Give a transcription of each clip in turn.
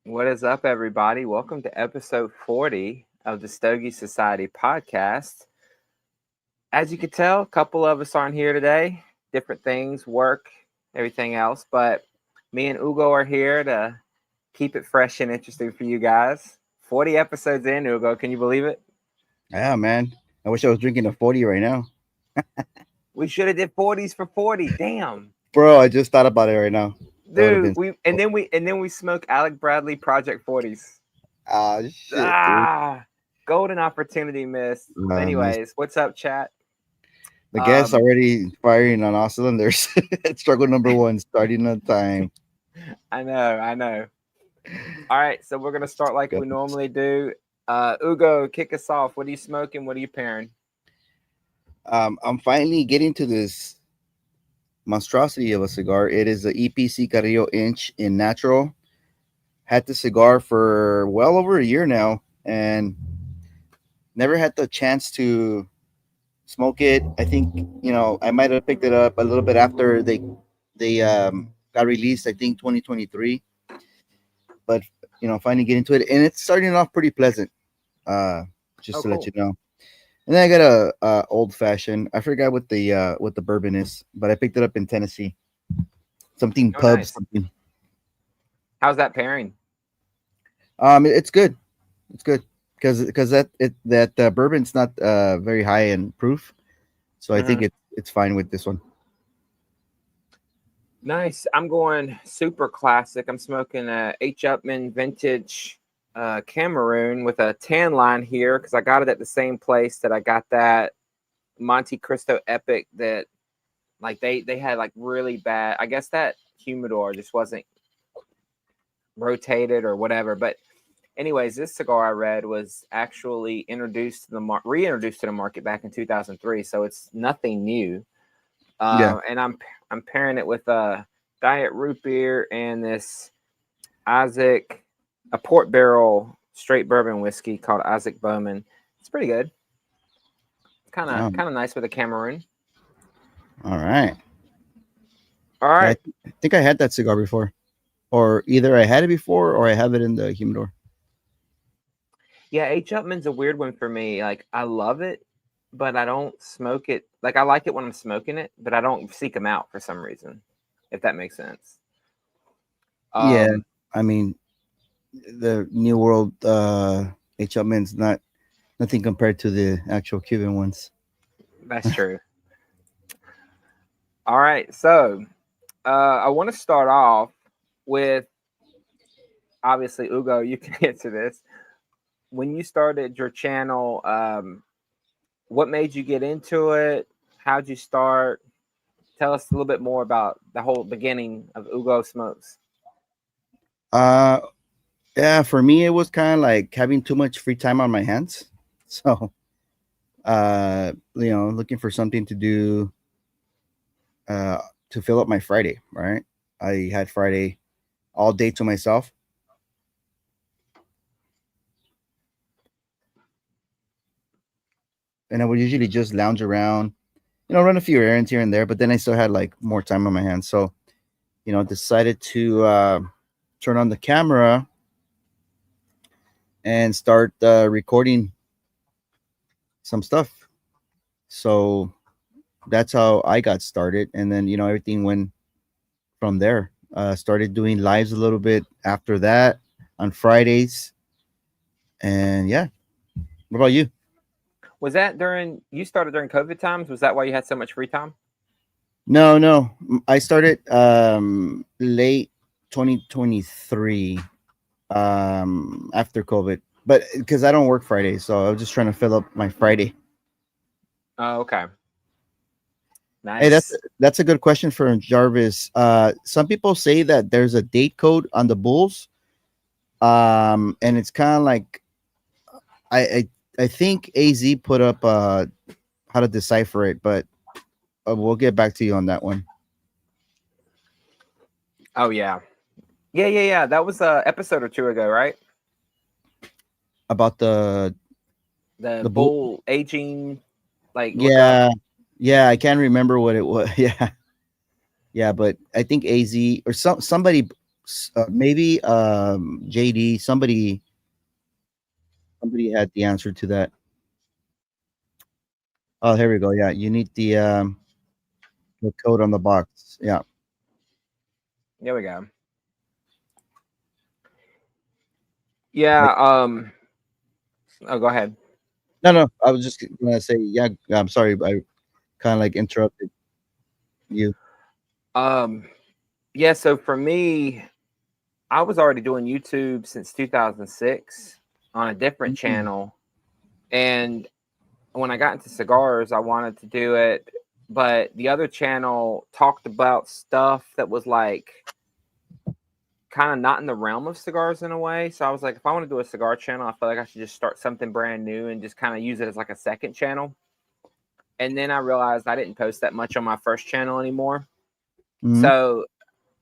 What is up, everybody? Welcome to episode 40 of the Stogie Society podcast. As you can tell, a couple of us aren't here today. Different things, work, everything else. But me and Ugo are here to keep it fresh and interesting for you guys. 40 episodes in, Ugo. Can you believe it? Yeah, man. I wish I was drinking a 40 right now. We should have did 40s for 40. Damn. Bro, I just thought about it right now. That would have Dude, been we smoke Alec Bradley Project 40s. shit, dude. Golden opportunity missed. Missed. Anyways, what's up, chat? The gas Um, already firing on all cylinders. Struggle number one, starting on time. I know. All right, so we're gonna start like Go. we normally do. Ugo, kick us off. What are you smoking? What are you pairing? I'm finally getting to this monstrosity of a cigar. It is the EPC Carrillo Inch in natural. Had the cigar for well over a year now, and never had the chance to smoke it. I think I might have picked it up a little bit after they got released. I think 2023, but finally get into it, and it's starting off pretty pleasant. Uh, just Oh, to let cool. you know. And then I got a old fashioned. I forgot what the bourbon is, but I picked it up in Tennessee. Something Oh, pub nice. something. How's that pairing? It's good. It's good because that bourbon's not very high in proof, so I think Mhm. it's fine with this one. Nice. I'm going super classic. I'm smoking a H. Upman vintage Cameroon with a tan line here because I got it at the same place that I got that Monte Cristo Epic that like they had like really bad. I guess that humidor just wasn't rotated or whatever. But anyways, this cigar I read was actually introduced to the reintroduced to the market back in 2003, so it's nothing new. Yeah. And I'm pairing it with a diet root beer and this Isaac, a port barrel straight bourbon whiskey called Isaac Bowman. It's pretty good. Um, Kind of nice with a Cameroon. all right. All Yeah, right. I think I had that cigar before, or either I had it before or I have it in the humidor. Yeah, H. Upman's a weird one for me. Like I love it, but I don't smoke it. Like I like it when I'm smoking it, but I don't seek them out for some reason. If that makes sense. Yeah, Um, I mean the New World H. Upman's not nothing compared to the actual Cuban ones. that's true. All right, so I want to start off with obviously Ugo. You can answer this. When you started your channel, what made you get into it? How'd you start? Tell us a little bit more about the whole beginning of Ugo Smokes. Uh, yeah, for me it was kind of like having too much free time on my hands. So, looking for something to do uh to fill up my Friday, right? I had Friday all day to myself. And I would usually just lounge around, run a few errands here and there, but then I still had like more time on my hands. So, decided to turn on the camera and start recording some stuff. So that's how I got started. And then, everything went from there. Started doing lives a little bit after that on Fridays. And yeah, what about you? Was that during you started during COVID times? Was that why you had so much free time? No, no. I started late 2023 after COVID. But because I don't work Friday, so I was just trying to fill up my Friday. Oh, okay. Hey, that's Nice. that's a good question for Jarvis. Some people say that there's a date code on the bulls, and it's kind of like I, I I think AZ put up how to decipher it, but we'll get back to you on that one Oh yeah. Yeah. That was a episode or two ago, right? about The the bull. bull aging, like look up. Yeah, yeah, I can't remember what it was. Yeah, yeah, but I think AZ or somebody Maybe JD, somebody had the answer to that. Oh, here we go. Yeah, you need the code on the box. Yeah. There we go. Yeah. Oh, go ahead. No. I was just gonna say, yeah. I'm sorry, I kind of like interrupted you. Yeah. So for me, I was already doing YouTube since 2006 on a different Mhm. channel, and when I got into cigars, I wanted to do it, but the other channel talked about stuff that was like kind of not in the realm of cigars in a way. So I was like, if I want to do a cigar channel, I feel like I should just start something brand new and just kind of use it as like a second channel. And then I realized I didn't post that much on my first channel anymore. Mhm. So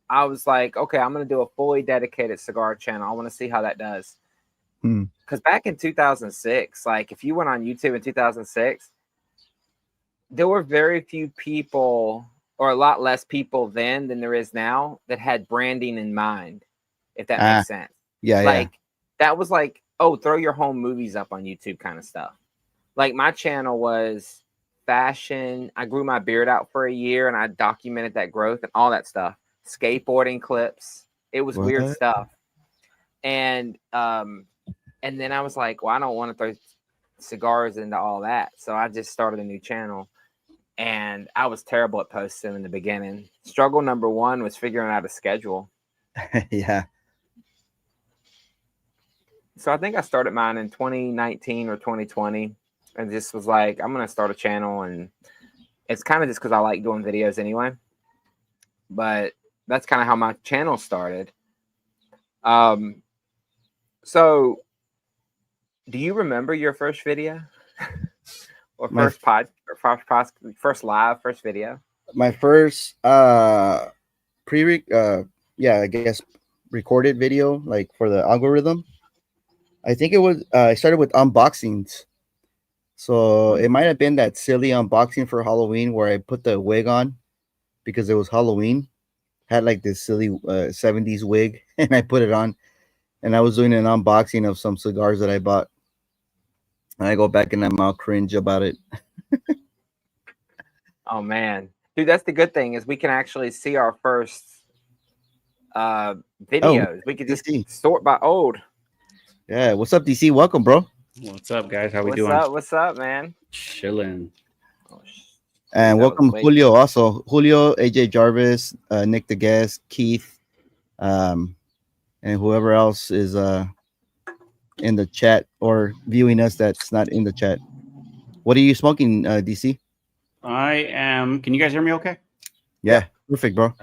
I was like, okay, I'm going to do a fully dedicated cigar channel. I want to see how that does. Mhm. Because back in 2006, like if you went on YouTube in 2006, there were very few people, or a lot less people then than there is now, that had branding in mind, if that Ah, makes sense. yeah. Like that was like, oh, throw your home movies up on YouTube kind of stuff. Like my channel was fashion. I grew my beard out for a year and I documented that growth and all that stuff. Skateboarding clips. It was weird What? stuff. And then I was like, well, I don't want to throw cigars into all that. So I just started a new channel. And I was terrible at posting in the beginning. Struggle number one was figuring out a schedule. Yeah. So I think I started mine in 2019 or 2020 and just was like, I'm going to start a channel. And it's kind of just because I like doing videos anyway. But that's kind of how my channel started. So do you remember your first video or My first live, first video? my first pre yeah, I guess recorded video like for the algorithm. I think it was I started with unboxings. So it might have been that silly unboxing for Halloween where I put the wig on because it was Halloween. Had like this silly 70s wig and I put it on and I was doing an unboxing of some cigars that I bought. And I go back and I'm all cringe about it. Oh man, dude, that's the good thing is we can actually see our first Oh, videos. We could just DC. sort by old. Yeah, what's up, DC? Welcome, bro. What's up, guys? How we What's doing? up? What's up, man? Chilling. Oh, And that was welcome, late. Julio. Also, Julio, AJ Jarvis, Nick the Guest, Keith, and whoever else is in the chat or viewing us that's not in the chat. What are you smoking, DC? I am. Can you guys hear me? Okay. Yeah, perfect, bro.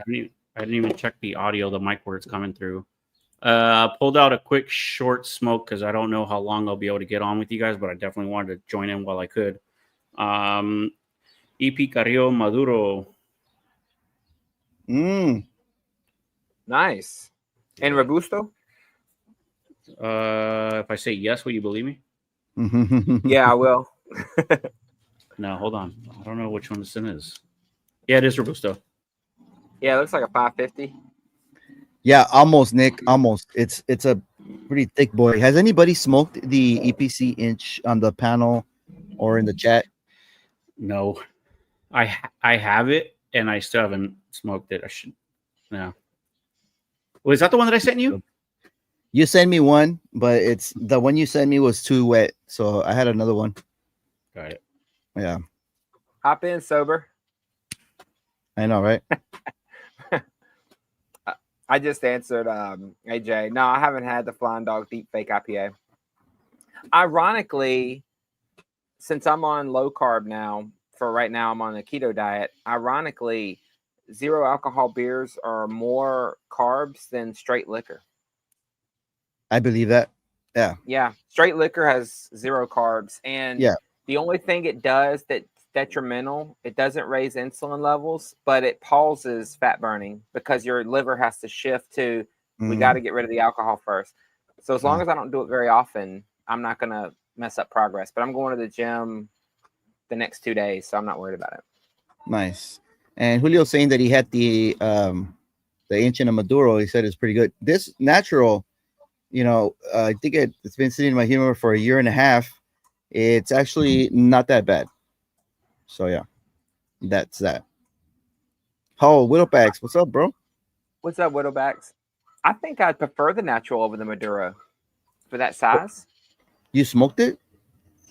I didn't even check the audio, the mic where it's coming through. Pulled out a quick short smoke because I don't know how long I'll be able to get on with you guys, but I definitely wanted to join in while I could. EP Carrillo Maduro. Nice. And Yeah. Robusto? If I say yes, will you believe me? Yeah, I will. No, hold on. I don't know which one this is. Yeah, it is Robusto. Yeah, it looks like a 550. Yeah, almost, Nick. Almost. It's a pretty thick boy. Has anybody smoked the EPC inch on the panel or in the chat? No, I have it and I still haven't smoked it. I should. No. Was that the one that I sent you? You sent me one, but it's the one you sent me was too wet, so I had another one. Got it. Yeah, Hop in sober. I know, right? I just answered AJ. No, I haven't had the Flying Dog Deep Fake IPA. Ironically, since I'm on low carb now, for right now I'm on a keto diet. Ironically, zero alcohol beers are more carbs than straight liquor. I believe that. Yeah. Yeah, straight liquor has zero carbs, and Yeah. the only thing it does that's detrimental, it doesn't raise insulin levels, but it pauses fat burning because your liver has to shift to we got to get rid of the alcohol first. So as long as I don't do it very often, I'm not gonna mess up progress. But I'm going to the gym the next 2 days, so I'm not worried about it. Nice. And Julio saying that he had the the ancient of Maduro. He said it's pretty good. This natural, I think it's been sitting in my humidor for a year and a half. It's actually not that bad. So yeah, that's that. Oh, Widowbacks, what's up, bro? What's up, Widowbacks? I think I'd prefer the natural over the Maduro for that size. You smoked it?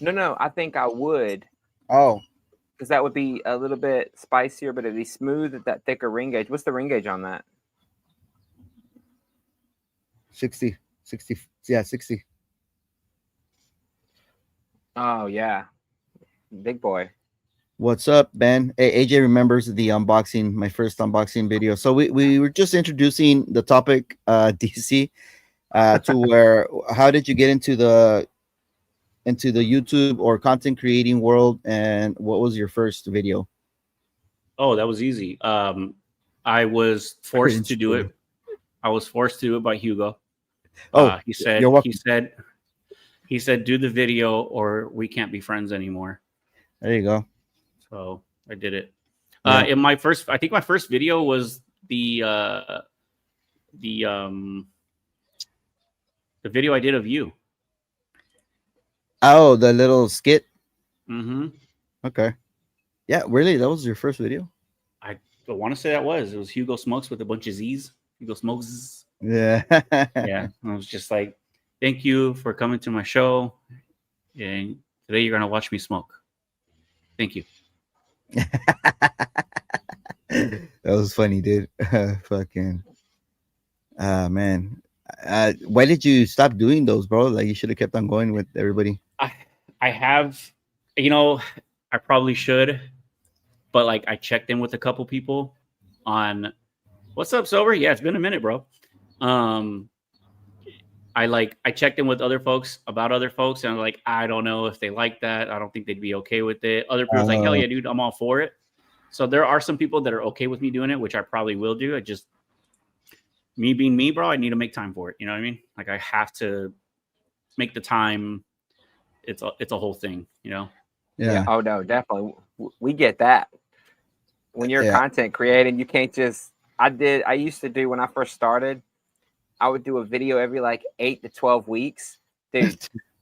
No, I think I would. Oh, because that would be a little bit spicier, but it'd be smooth at that thicker ring gauge. What's the ring gauge on that? 60. Yeah, 60. Oh, yeah. Big boy. What's up, Ben? Hey, AJ remembers the unboxing, my first unboxing video. So we were just introducing the topic, DC, to where, how did you get into the YouTube or content creating world, and what was your first video? Oh, that was easy. I was forced to do it. I was forced to do it by Hugo. Oh, he said, you're welcome. he said, do the video or we can't be friends anymore. There you go. So I did it. Yeah. In my first, I think my first video was the video I did of you. Oh, the little skit. Mm-hmm. Okay. Yeah, really? That was your first video? I want to say that was. It was Hugo Smokes with a bunch of Z's. Hugo Smokes. Yeah. Yeah. I was just like, thank you for coming to my show. And today you're going to watch me smoke. Thank you. That was funny, dude. Fucking. Man. Why did you stop doing those, bro? Like, you should have kept on going with everybody. I have, I probably should, but like I checked in with a couple people on what's up, Silver? Yeah, it's been a minute, bro. I checked in with other folks about other folks, and I'm like, I don't know if they like that. I don't think they'd be okay with it. Other people's like, hell yeah, dude, I'm all for it. So there are some people that are okay with me doing it, which I probably will do. I just, me being me, bro, I need to make time for it. You know what I mean? Like I have to make the time. It's a whole thing, Yeah. Oh no, definitely. We get that. When you're content creating, you can't just. I used to do when I first started. I would do a video every like 8 to 12 weeks, dude.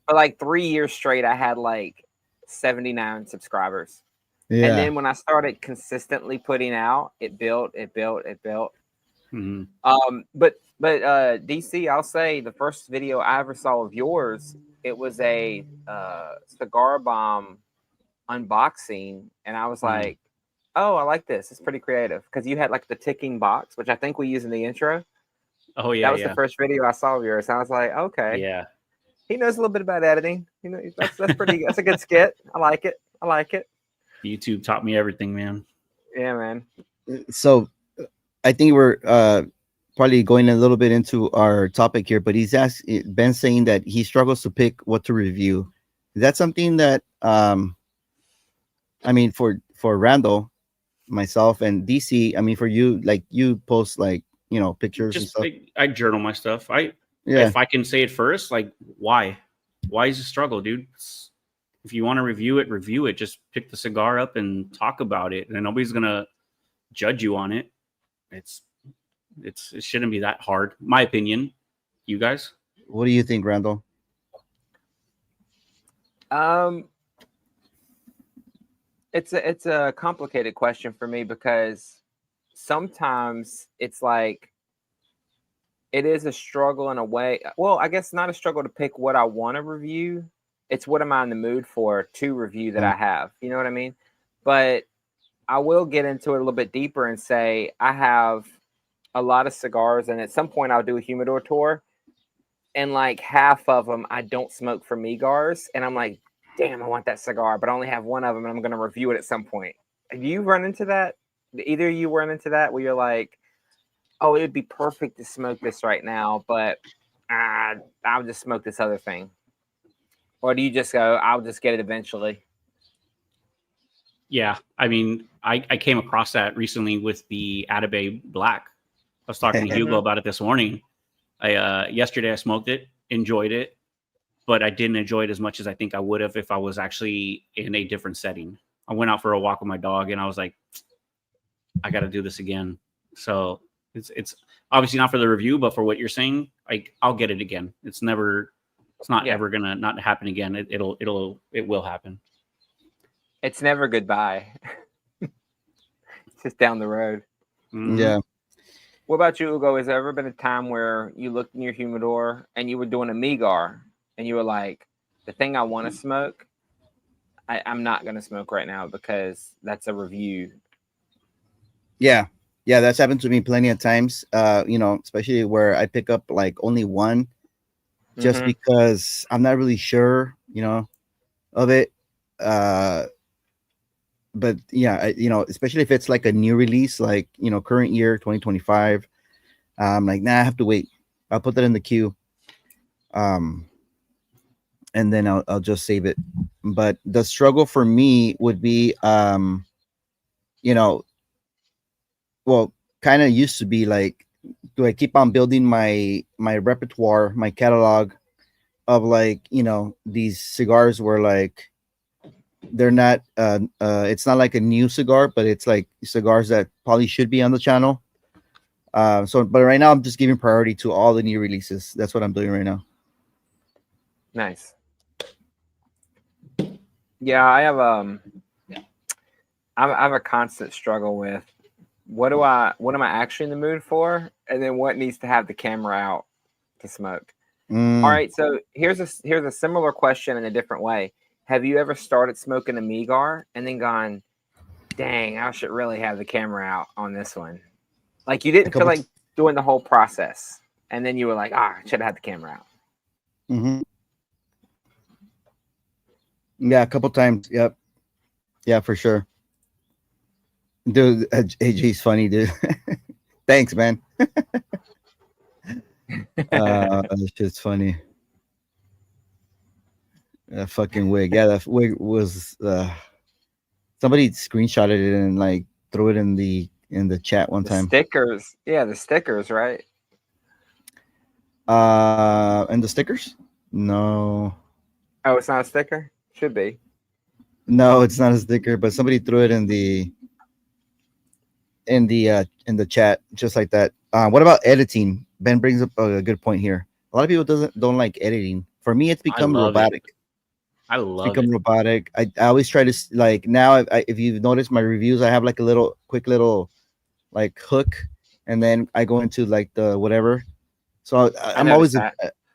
For like 3 years straight, I had like 79 subscribers. Yeah. And then when I started consistently putting out, it built. Mm-hmm. But DC, I'll say the first video I ever saw of yours, it was a cigar bomb unboxing, and I was like, oh, I like this. It's pretty creative because you had like the ticking box, which I think we use in the intro. Oh yeah, that was the first video I saw of yours. And I was like, okay, yeah, he knows a little bit about editing. That's pretty. That's a good skit. I like it. YouTube taught me everything, man. Yeah, man. So I think we're probably going a little bit into our topic here, but Ben saying that he struggles to pick what to review. Is that something that I mean, for Randall, myself, and DC, I mean, for you, like, you post like, pictures and stuff. I journal my stuff. If I can say it first, like, why is it a struggle, dude? If you want to review it. Just pick the cigar up and talk about it, and nobody's gonna judge you on it. It shouldn't be that hard, my opinion. You guys, what do you think, Randall? It's a complicated question for me because sometimes it's like it is a struggle in a way. Well, I guess not a struggle to pick what I want to review. It's what am I in the mood for to review that I have. You know what I mean? But I will get into it a little bit deeper and say I have a lot of cigars, and at some point I'll do a humidor tour, and like half of them I don't smoke for Migars, and I'm like, damn, I want that cigar, but I only have one of them, and I'm going to review it at some point. Have you run into that? Either of you run into that where you're like, oh, it would be perfect to smoke this right now, but I'll just smoke this other thing? Or do you just go, I'll just get it eventually? Yeah, I mean, I came across that recently with the Atabey Black. I was talking to Hugo about it this morning. Yesterday I smoked it, enjoyed it, but I didn't enjoy it as much as I think I would have if I was actually in a different setting. I went out for a walk with my dog, and I was like, I got to do this again. So It's obviously not for the review, but for what you're saying, like I'll get it again. It's not ever gonna not happen again. It will happen. It's never goodbye. It's just down the road. Mhm. Yeah. What about you, Ugo? Has there ever been a time where you looked in your humidor and you were doing a Migar and you were like, the thing I want to smoke, I'm not going to smoke right now because that's a review. Yeah. Yeah, that's happened to me plenty of times. Especially where I pick up like only one just Mhm. because I'm not really sure, of it. But yeah, especially if it's like a new release, like, current year 2025, I'm like, nah, I have to wait. I'll put that in the queue. And then I'll just save it. But the struggle for me would be, well, kind of used to be like, do I keep on building my repertoire, my catalog of like, these cigars where like they're not it's not like a new cigar, but it's like cigars that probably should be on the channel. But right now I'm just giving priority to all the new releases. That's what I'm doing right now. Nice. Yeah, I have I have a constant struggle with what am I actually in the mood for, and then what needs to have the camera out to smoke. Mm. All right, so here's a similar question in a different way. Have you ever started smoking a Migar and then gone, dang, I should really have the camera out on this one? Like you didn't feel like doing the whole process, and then you were like, I should have had the camera out. Mm-hmm. Yeah, a couple times. Yep. Yeah, for sure. Dude, AJ's funny, dude. Thanks, man. That's just funny. That fucking wig. Yeah, that wig was somebody screenshotted it and like threw it in the chat one time. Stickers. Yeah, the stickers, right? And the stickers? No. Oh, it's not a sticker? Should be. No, it's not a sticker, but somebody threw it in the chat just like that. What about editing? Ben brings up a good point here. A lot of people don't like editing. For me, it's become robotic. I love it. Robotic. I always try to like now. If you've noticed my reviews, I have like a quick little like hook, and then I go into like the whatever. So I'm always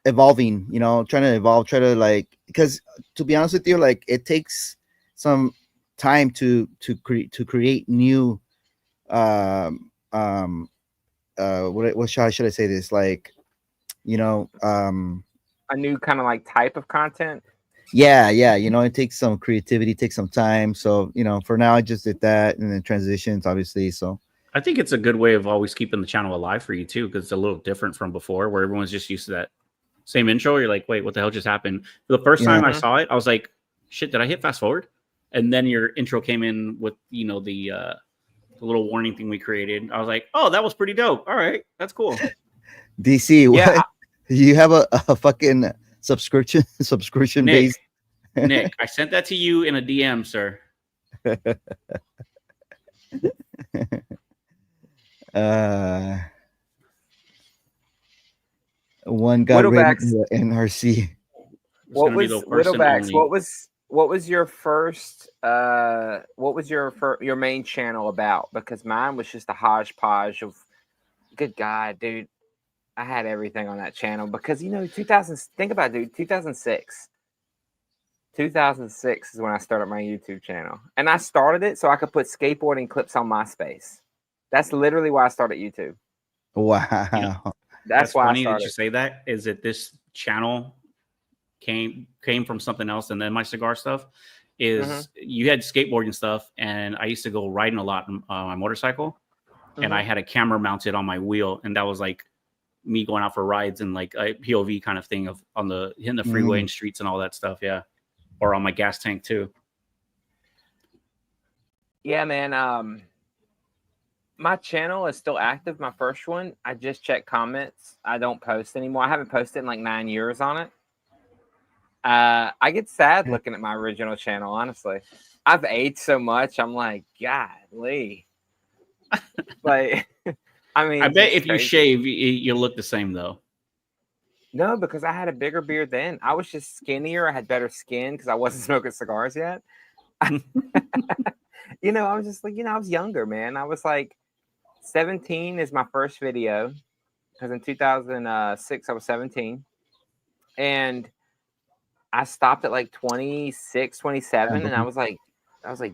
evolving. Trying to evolve. Try to like, because to be honest with you, like it takes some time to create new what should I say this, like, a new kind of like type of content. Yeah, it takes some creativity, takes some time. So for now I just did that, and then transitions obviously. So I think it's a good way of always keeping the channel alive for you too, because it's a little different from before where everyone's just used to that same intro. You're like, wait, what the hell just happened? The first time I saw it, I was like, shit, did I hit fast forward? And then your intro came in with the little warning thing we created. I was like, oh, that was pretty dope. All right, that's cool. DC, yeah. What? You have a fucking subscription based. Nick, I sent that to you in a DM, sir. One got rated the NRC. What was Widowbacks? What was your first? What was your main channel about? Because mine was just a hodgepodge of. Good God, dude! I had everything on that channel because 2000. Think about it, dude. 2006. 2006 is when I started my YouTube channel, and I started it so I could put skateboarding clips on MySpace. That's literally why I started YouTube. Wow, that's why funny I started. That you say that. Is that this channel came from something else, and then my cigar stuff is you had skateboarding stuff, and I used to go riding a lot on my motorcycle, and I had a camera mounted on my wheel, and that was like me going out for rides and like a POV kind of thing of hitting the freeway and streets and all that stuff. Yeah. Or on my gas tank too. Yeah, man. My channel is still active. My first one, I just check comments. I don't post anymore. I haven't posted in like 9 years on it. I get sad looking at my original channel, honestly. I've aged so much. I'm like, golly. Like, I mean, I bet just if you crazy. shave, you look the same though. No, because I had a bigger beard then. I was just skinnier. I had better skin because I wasn't smoking cigars yet. You know, I was just like, I was younger, man. I was like 17 is my first video because in 2006 I was 17, and I stopped at like 26, 27, and I was like,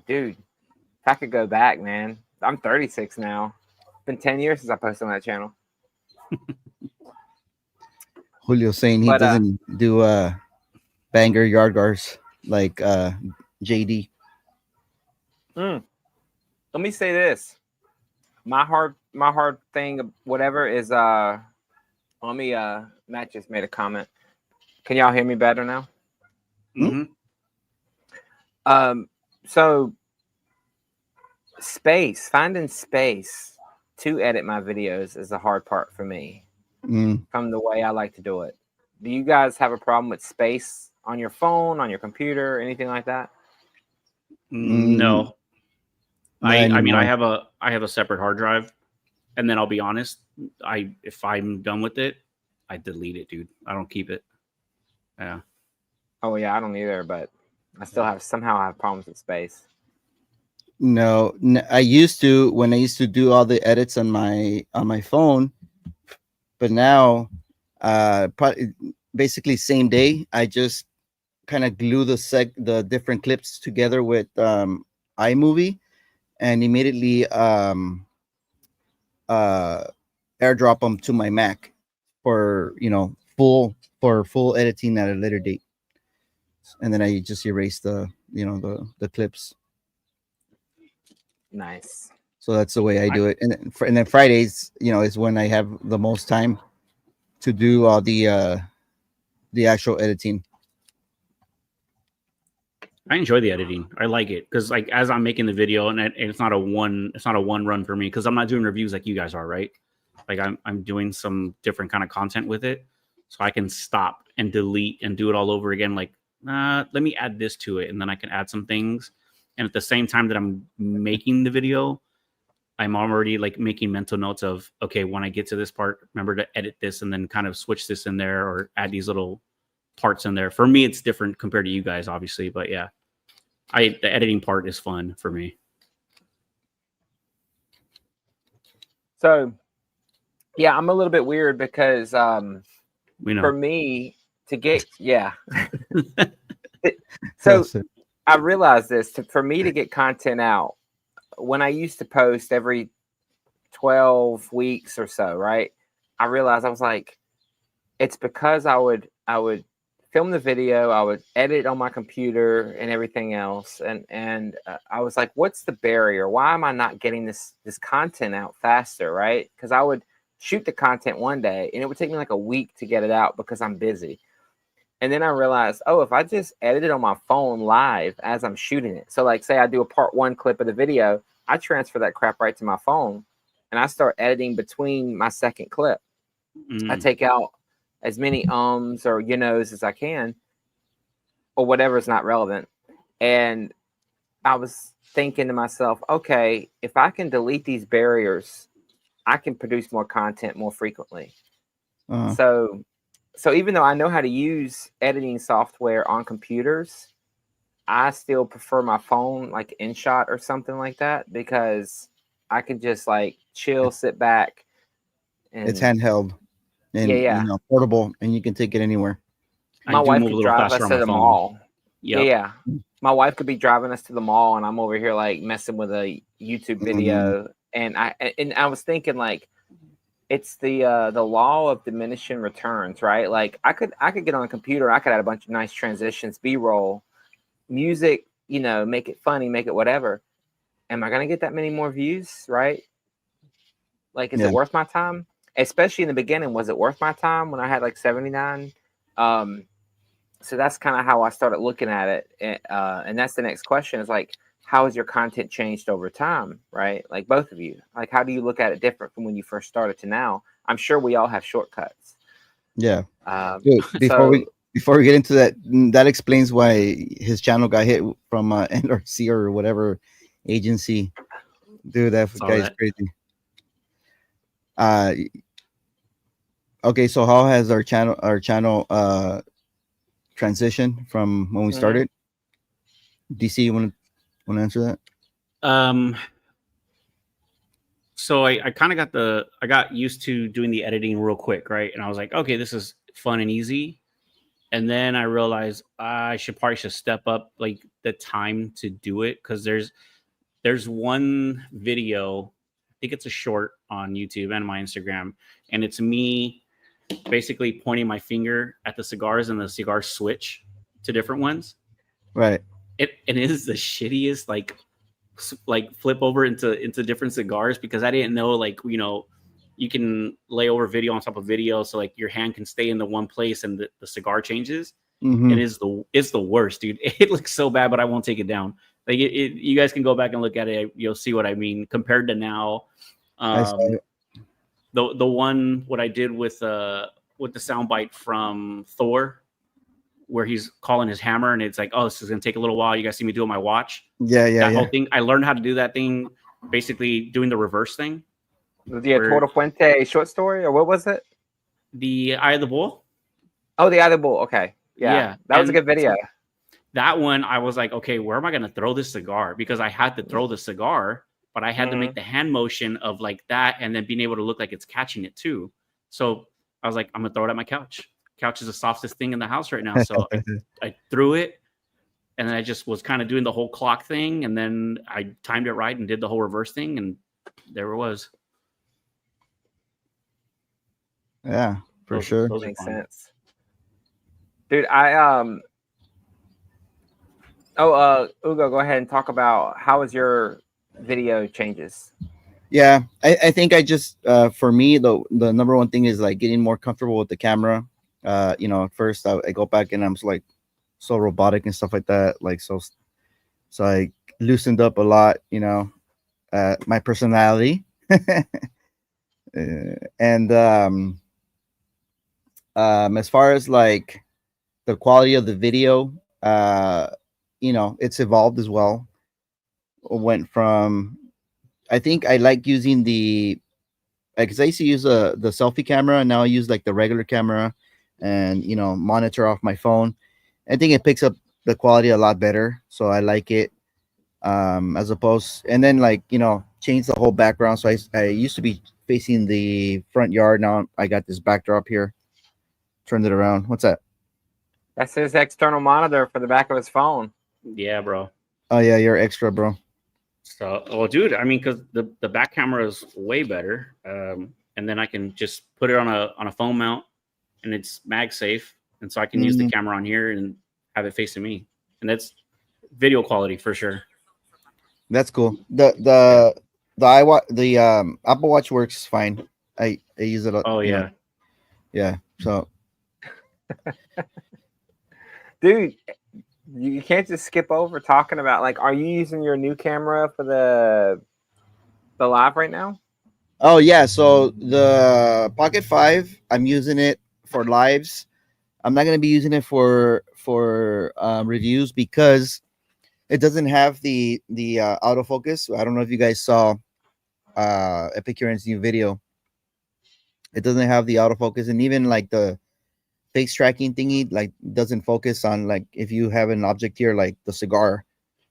dude, if I could go back, man. I'm 36 now. It's been 10 years since I posted on that channel. Julio saying he But, doesn't do banger yard guards like JD. Let me say this. My hard thing, whatever, is Matt just made a comment. Can y'all hear me better now? Mm-hmm. So finding space to edit my videos is the hard part for me. From the way I like to do it. Do you guys have a problem with space on your phone, on your computer, anything like that? No. I mean, I anymore. have a separate hard drive, and then I'll be honest, if I'm done with it, I delete it, dude. I don't keep it. Yeah. Oh yeah, I don't either, but I still have problems with space. No, I used to when I used to do all the edits on my phone, but now, basically same day, I just kind of glue the different clips together with iMovie, and immediately airdrop them to my Mac for full editing at a later date, and then I just erase the clips. Nice. So that's the way I do it, and then Fridays, is when I have the most time to do all the actual editing. I enjoy the editing. I like it because, like, as I'm making the video, and it's not a one run for me because I'm not doing reviews like you guys are, right? Like, I'm doing some different kind of content with it, so I can stop and delete and do it all over again. Like, let me add this to it, and then I can add some things. And at the same time that I'm making the video, I'm already like making mental notes of, okay, when I get to this part, remember to edit this and then kind of switch this in there or add these little parts in there. For me, it's different compared to you guys, obviously, but yeah, the editing part is fun for me. So, yeah, I'm a little bit weird because We know. for me to get so I realized this for me to get content out. When I used to post every 12 weeks or so, right? I realized I was like, it's because I would film the video, I would edit on my computer and everything else, and I was like, what's the barrier? Why am I not getting this content out faster, right? Because I would shoot the content one day and it would take me like a week to get it out because I'm busy. And then I realized, oh, if I just edit it on my phone live as I'm shooting it. So like say I do a part 1 clip of the video, I transfer that crap right to my phone and I start editing between my second clip. I take out as many or as I can, or whatever is not relevant. And I was thinking to myself, okay, if I can delete these barriers, I can produce more content more frequently. So even though I know how to use editing software on computers, I still prefer my phone, like InShot or something like that, because I can just like chill, sit back. And it's handheld and portable, and you can take it anywhere. My wife could drive us to the mall. Yeah. My wife could be driving us to the mall, and I'm over here like messing with a YouTube video. And I was thinking like, it's the law of diminishing returns, right? Like I could get on a computer, I could add a bunch of nice transitions, B-roll, music, make it funny, make it whatever. Am I gonna get that many more views, right? Like, is it worth my time? Especially in the beginning, was it worth my time when I had like 79? So that's kind of how I started looking at it, and that's the next question is like, how has your content changed over time, right? Like both of you, like how do you look at it different from when you first started to now? I'm sure we all have shortcuts. Yeah. Dude, before we get into that, that explains why his channel got hit from NRC or whatever agency. Dude, that guy's crazy. Uh, okay, so how has our channel transition from when we Mhm. started? DC, you want to answer that? So I kind of got used to doing the editing real quick, right? And I was like, okay, this is fun and easy. And then I realized I should step up like the time to do it, because there's one video, I think it's a short on YouTube and my Instagram, and it's me basically pointing my finger at the cigars and the cigars switch to different ones. Right. It is the shittiest like flip over into different cigars, because I didn't know, like, you can lay over video on top of video, so like your hand can stay in the one place and the cigar changes. Mm-hmm. It's the worst, dude. It looks so bad, but I won't take it down. Like you guys can go back and look at it. You'll see what I mean compared to now. I saw it. The one what I did with the soundbite from Thor, where he's calling his hammer, and it's like, oh, this is gonna take a little while. You guys see me do it on my watch. That whole thing. I learned how to do that thing, basically doing the reverse thing. The Toro Fuente short story, or what was it? The Eye of the Bull. Oh, the Eye of the Bull. Okay, yeah. That was a good video. That one, I was like, okay, where am I going to throw this cigar? Because I had to throw the cigar, but I had to make the hand motion of like that, and then being able to look like it's catching it too. So I was like, I'm gonna throw it at my couch. Couch is the softest thing in the house right now. So I threw it, and then I just was kind of doing the whole clock thing, and then I timed it right and did the whole reverse thing, and there it was. Yeah, for sure. Those makes sense. Dude, Ugo, go ahead and talk about how was your video changes. Yeah, I think I just for me the number one thing is like getting more comfortable with the camera. At first I go back and I'm like so robotic and stuff like that, like so I loosened up a lot, my personality. And as far as like the quality of the video, it's evolved as well. Went from, I think I like using because I used to use the selfie camera, and now I use like the regular camera and monitor off my phone. I think it picks up the quality a lot better, so I like it. As opposed, and then like change the whole background. So I used to be facing the front yard. Now I got this backdrop here. Turned it around. What's that? That's his external monitor for the back of his phone. Yeah, bro. Oh yeah, you're extra, bro. So, well, dude, I mean, because the back camera is way better, and then I can just put it on a phone mount, and it's mag safe, and so I can use the camera on here and have it facing me, and that's video quality for sure. That's cool. The Apple Watch works fine. I use it. Oh yeah, yeah. So, dude, you can't just skip over talking about, like, are you using your new camera for the live right now? Oh yeah, so the Pocket 5, I'm using it for lives. I'm not going to be using it for reviews because it doesn't have the autofocus. I don't know if you guys saw Epicurean's new video. It doesn't have the autofocus, and even like the face tracking thingy like doesn't focus on, like, if you have an object here like the cigar,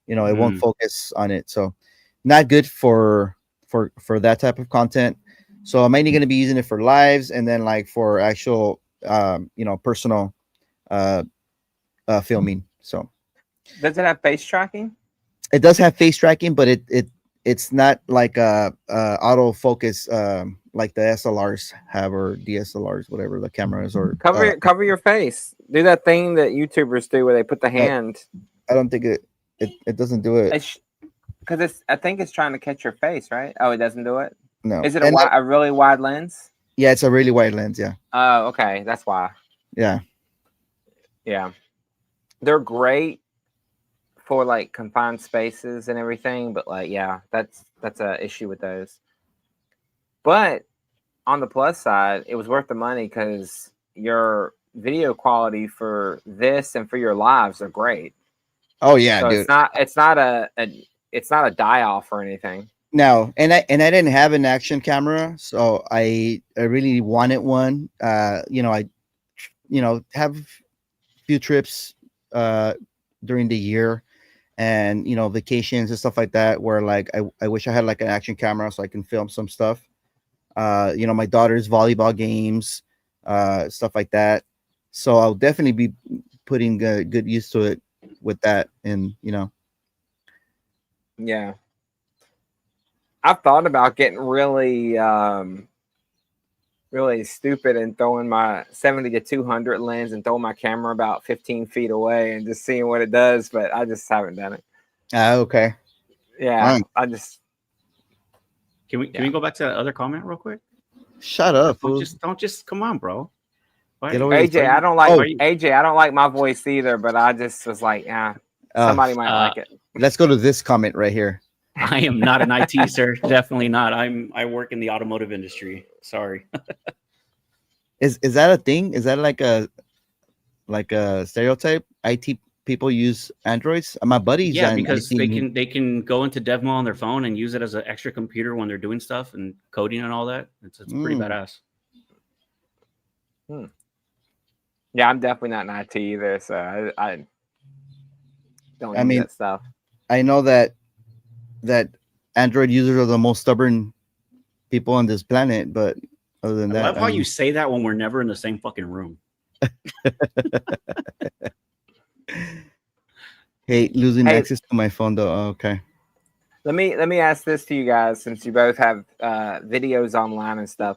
it won't focus on it. So not good for that type of content. So I'm mainly going to be using it for lives, and then like for actual personal filming. So does it have face tracking? It does have face tracking, but it's not like autofocus like the SLRs have, or DSLRs, whatever the cameras, or cover your face. Do that thing that YouTubers do where they put the hand. I don't think it doesn't do it. Because I think it's trying to catch your face, right? Oh, it doesn't do it? No. Is it a really wide lens? Yeah, it's a really wide lens, yeah. Oh, okay. That's why. Yeah. Yeah. They're great for like confined spaces and everything, but like, yeah, that's a issue with those. But on the plus side, it was worth the money because your video quality for this and for your lives are great. Oh yeah, so dude. It's not a die off or anything. No, and I didn't have an action camera, so I really wanted one. I have a few trips during the year, and vacations and stuff like that, where like I wish I had like an action camera so I can film some stuff. My daughter's volleyball games, stuff like that. So I'll definitely be putting good use to it with that, and Yeah. I've thought about getting really really stupid and throwing my 70 to 200 lens and throwing my camera about 15 feet away and just seeing what it does, but I just haven't done it. Okay. Yeah, Fine. I just Can we go back to that other comment real quick? Shut up, Don't fool. just come on, bro. Why- Get over AJ, I don't like Oh. AJ. I don't like my voice either, but I just was like, yeah, somebody might like it. Let's go to this comment right here. I am not an IT sir. Definitely not. I work in the automotive industry. Sorry. Is that a thing? Is that like a stereotype? IT people use Androids. My buddies, Yeah, on because IT, they can go into DevMo on their phone and use it as an extra computer when they're doing stuff and coding and all that. It's pretty badass. Yeah, I'm definitely not in IT either, so I don't I use mean, that stuff. I know that Android users are the most stubborn people on this planet, but other than I that, love how you say that when we're never in the same fucking room. hate losing Hey. access to my phone though. Oh, okay. Let me ask this to you guys, since you both have videos online and stuff.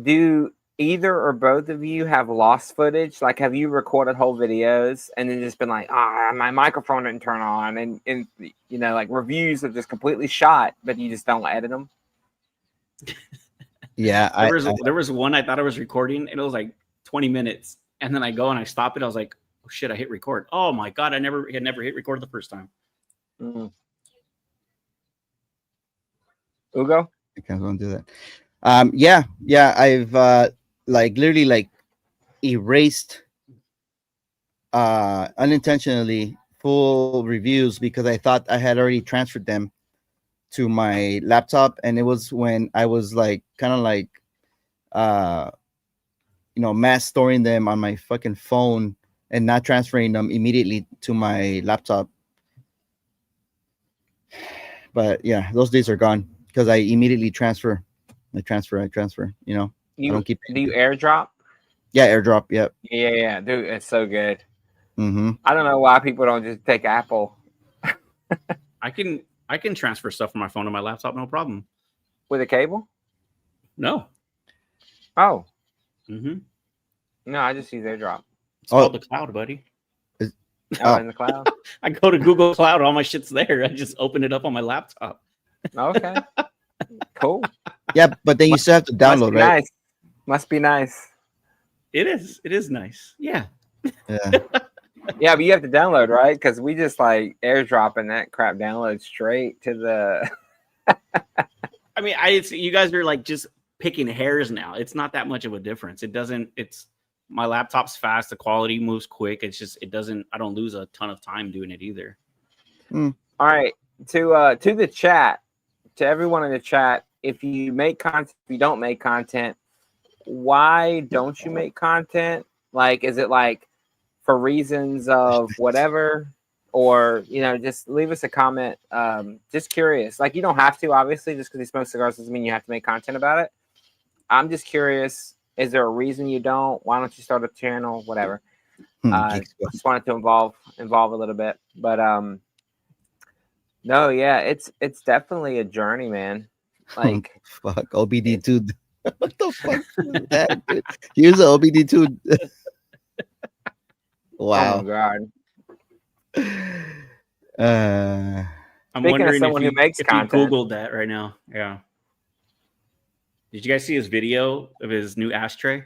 Do either or both of you have lost footage? Like, have you recorded whole videos and then just been like, my microphone didn't turn on, and like reviews of just completely shot, but you just don't edit them? Yeah, There was one I thought I was recording and it was like 20 minutes, and then I go and I stop it. I was like, oh shit, I hit record. Oh my god, I had never hit record the first time. Mm-hmm. Ugo? I can't go and do that. Yeah, I've literally erased unintentionally full reviews because I thought I had already transferred them to my laptop, and it was when I was mass storing them on my fucking phone and not transferring them immediately to my laptop. But yeah, those days are gone because I immediately transfer. I transfer. I don't keep. Do you airdrop? Yeah, AirDrop. Yep. Yeah, dude, it's so good. Mm-hmm. I don't know why people don't just take Apple I can transfer stuff from my phone to my laptop, no problem. with a cable. No. Oh, Mm-hmm. no, I just use AirDrop. It's called the cloud, buddy. Oh, in the cloud. I go to Google Cloud, all my shit's there. I just open it up on my laptop. Okay, cool. Yeah, but then you still have to download, right? Nice. Must be nice. It is. It is nice. Yeah. Yeah. Yeah, but you have to download, right? Because we just like airdropping that crap download straight to the. I mean, you guys are like just picking hairs now. It's not that much of a difference. It's my laptop's fast. The quality moves quick. I don't lose a ton of time doing it either. All right, to the chat, to everyone in the chat, if you make content, if you don't make content, why don't you make content? Like, is it like for reasons of whatever, or just leave us a comment. Just curious. Like, you don't have to, obviously, just because you smoke cigars doesn't mean you have to make content about it. I'm just curious. Is there a reason you don't? Why don't you start a channel? Whatever. Just wanted to involve a little bit, but no, yeah, it's definitely a journey, man. Like, fuck OBD2. What the fuck is that, dude? Here's an OBD2. Wow. Oh my god. I'm Speaking wondering of someone who makes if content. you Googled that right now. Yeah. Did you guys see his video of his new ashtray?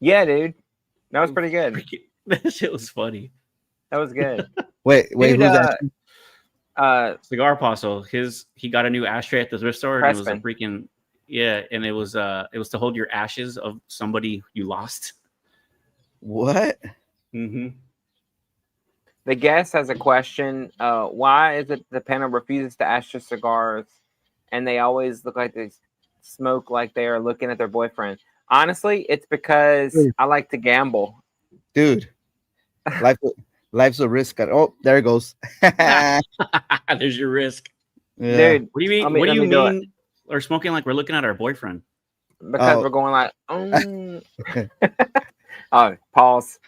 Yeah, dude. That was pretty good. That shit was funny. That was good. Wait, Dude, who's that? Cigar Apostle. He got a new ashtray at the thrift store, and it was a freaking and it was to hold your ashes of somebody you lost. What? Mm-hmm. The guest has a question. Why is it the panel refuses to ashtray cigars, and they always look like they smoke like they are looking at their boyfriend? Honestly, it's because I like to gamble. Dude, life, life's a risk. Oh, there it goes. Yeah. There's your risk. Dude, What do you mean? What do you mean? We're smoking like we're looking at our boyfriend because we're going like, oh, pause.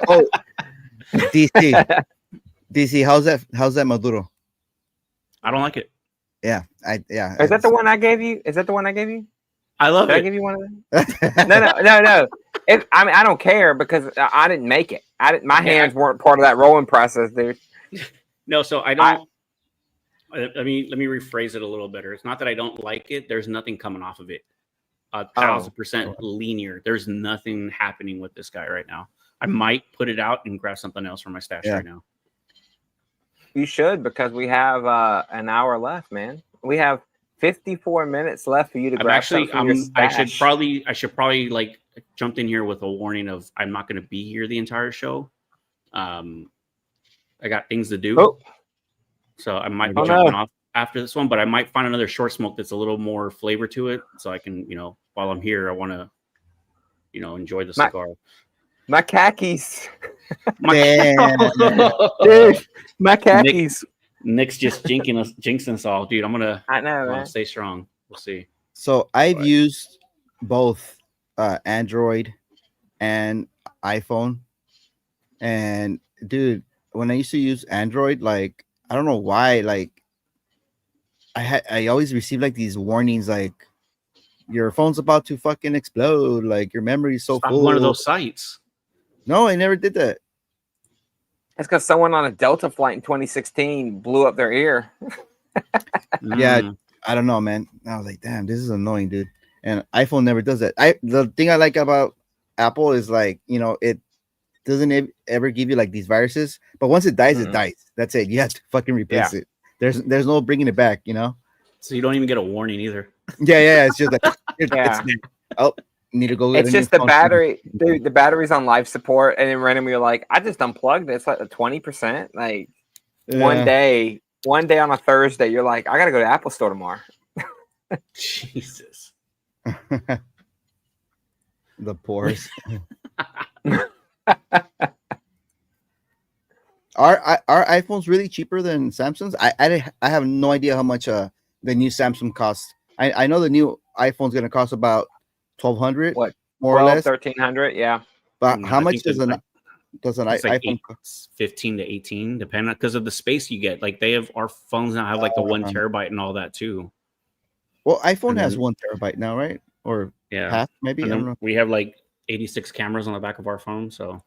Oh, DC, how's that Maduro? I don't like it. Yeah. Is that the one I gave you? Is that the one I gave you? I love Did it. I give you one of them? No. I mean, I don't care because I didn't make it. My hands weren't part of that rolling process, dude. No, so I don't. Let me rephrase it a little better. It's not that I don't like it. There's nothing coming off of it. 1,000% linear. There's nothing happening with this guy right now. I might put it out and grab something else from my stash right now. You should, because we have an hour left, man. We have 54 minutes left for you to grab something from your stash. I should probably like jumped in here with a warning of I'm not going to be here the entire show. I got things to do. So I might be jumping off after this one, but I might find another short smoke that's a little more flavor to it. So I can, while I'm here, I want to, enjoy the cigar. My khakis. Dude, my khakis. Nick's just jinxing us all, dude. I know, man. Stay strong. We'll see. So I've used both Android and iPhone, and dude, when I used to use Android, like I don't know why, like I always receive like these warnings, like your phone's about to fucking explode, like your memory's so full. One of those sites. No, I never did that. It's because someone on a Delta flight in 2016 blew up their ear. Yeah, I don't know, man. I was like, damn, this is annoying, dude. And iPhone never does that. The thing I like about Apple is like, it doesn't ever give you like these viruses, but once it dies, it dies. That's it. You have to fucking replace it. There's no bringing it back, So you don't even get a warning either. Yeah. It's just like, need to go. It's just the battery, dude. The battery's on life support, and then randomly you're like, I just unplugged it. It's like 20%. Like one day on a Thursday, you're like, I gotta go to Apple Store tomorrow. Jesus. The pores. Are iPhones really cheaper than Samsungs? I have no idea how much the new Samsung costs. I know the new iPhone's gonna cost about $1,200, what, more or less, $1,300, yeah. But how much does an iPhone cost? 15 to 18, depending because of the space you get. Like our phones now have like the 1 terabyte and all that too. Well, iPhone has 1 terabyte now, right? Or half, maybe. I don't know. We have like 86 cameras on the back of our phone, so.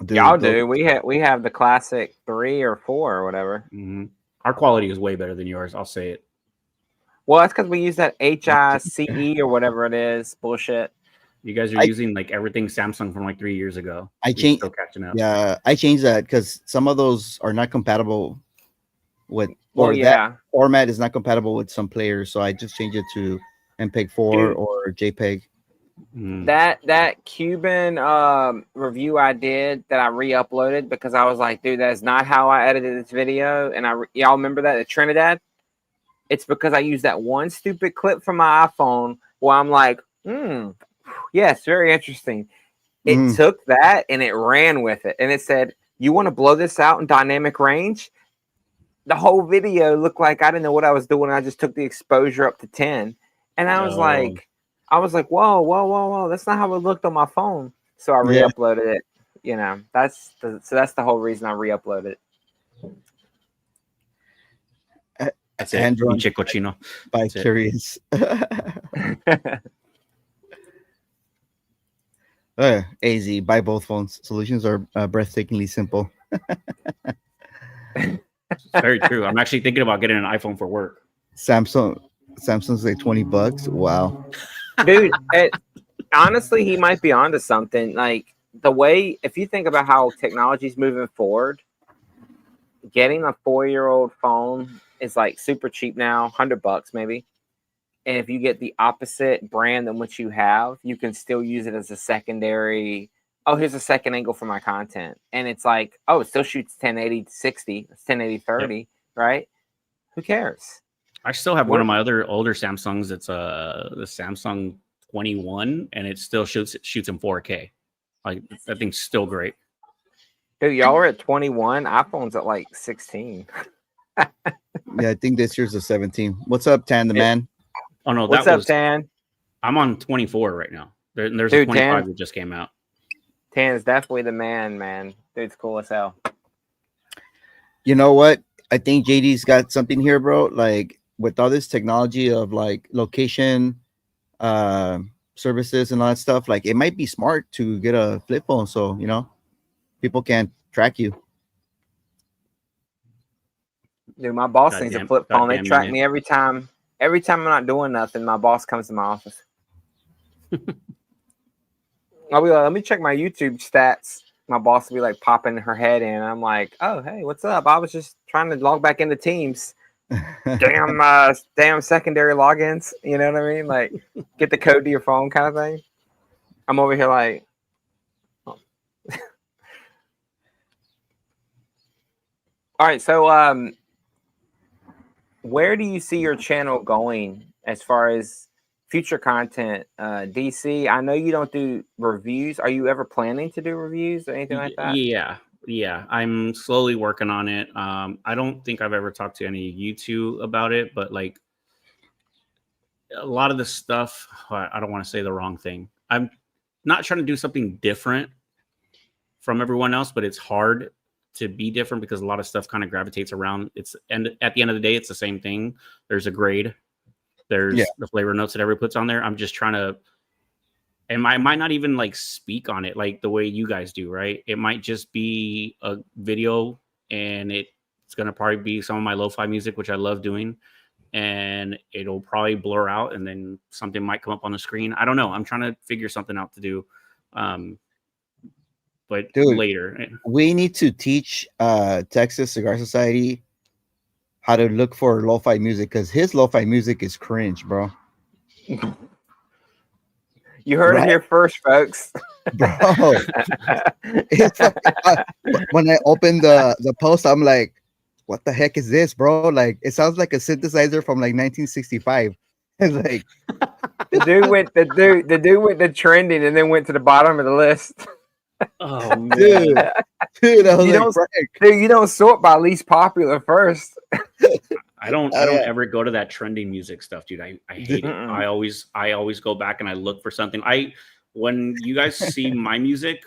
Dude, y'all do. We have the classic 3 or 4 or whatever. Mm-hmm. Our quality is way better than yours. I'll say it. Well, that's because we use that HICE or whatever it is. Bullshit. You guys are using like everything Samsung from like 3 years ago. I changed. Still catching up. Yeah, I changed that because some of those are not compatible with. That format is not compatible with some players, so I just changed it to MPEG-4 or JPEG. That Cuban review I did that I re-uploaded because I was like, dude, that's not how I edited this video. And y'all remember that at Trinidad? It's because I used that one stupid clip from my iPhone where I'm like, yes, very interesting. It took that and it ran with it. And it said, you want to blow this out in dynamic range? The whole video looked like I didn't know what I was doing. I just took the exposure up to 10. And I was like, whoa. That's not how it looked on my phone. So I re-uploaded it. That's the whole reason I re-uploaded it. That's it. Android Cochino. By Curious. AZ, buy both phones. Solutions are breathtakingly simple. Very true. I'm actually thinking about getting an iPhone for work. Samsung's like $20. Wow. Dude, honestly, he might be onto something. Like the way, if you think about how technology's moving forward, getting a 4-year-old phone is like super cheap now, $100 maybe. And if you get the opposite brand than what you have, you can still use it as a secondary oh, here's a second angle for my content. And it's like, oh, it still shoots 1080 60, it's 1080 30, right? Who cares? I still have one of my other older Samsungs. It's the Samsung 21, and it still shoots in 4K. Like that thing's still great. Dude, y'all are at 21. iPhone's at like 16. Yeah, I think this year's the 17. What's up, Tan the man? Oh no, What's up, Tan? I'm on 24 right now. There's Dude, a 25 Tan, that just came out. Tan is definitely the man. Dude's cool as hell. You know what? I think JD's got something here, bro. Like with all this technology of like location services and all that stuff, like it might be smart to get a flip phone so people can't track you. Dude, my boss needs a flip phone. They track me every time. Every time I'm not doing nothing, my boss comes to my office. I'll be like, let me check my YouTube stats. My boss will be like popping her head in. I'm like, oh, hey, what's up? I was just trying to log back into Teams. Damn secondary logins. You know what I mean? Like, get the code to your phone kind of thing. I'm over here like, oh. All right, so where do you see your channel going as far as future content? DC, I know you don't do reviews. Are you ever planning to do reviews or anything like that? Yeah, I'm slowly working on it. I don't think I've ever talked to any of you two about it, but like a lot of the stuff, I don't want to say the wrong thing. I'm not trying to do something different from everyone else, but it's hard to be different because a lot of stuff kind of gravitates around. And at the end of the day, it's the same thing. There's a grade. There's the flavor notes that everybody puts on there. I'm just trying to, and I might not even like speak on it like the way you guys do, right? It might just be a video and it's going to probably be some of my lo-fi music, which I love doing. And it'll probably blur out and then something might come up on the screen. I don't know. I'm trying to figure something out to do. But dude, later. We need to teach Texas Cigar Society how to look for lo-fi music because his lo-fi music is cringe, bro. You heard it here first, folks. Bro, when I opened the post, I'm like, what the heck is this, bro? Like, it sounds like a synthesizer from like 1965. It's like the dude went the trending and then went to the bottom of the list. Oh man. Dude, I was you don't sort by least popular first. I don't ever go to that trending music stuff, dude. I hate it. I always go back and I look for something. When you guys see my music,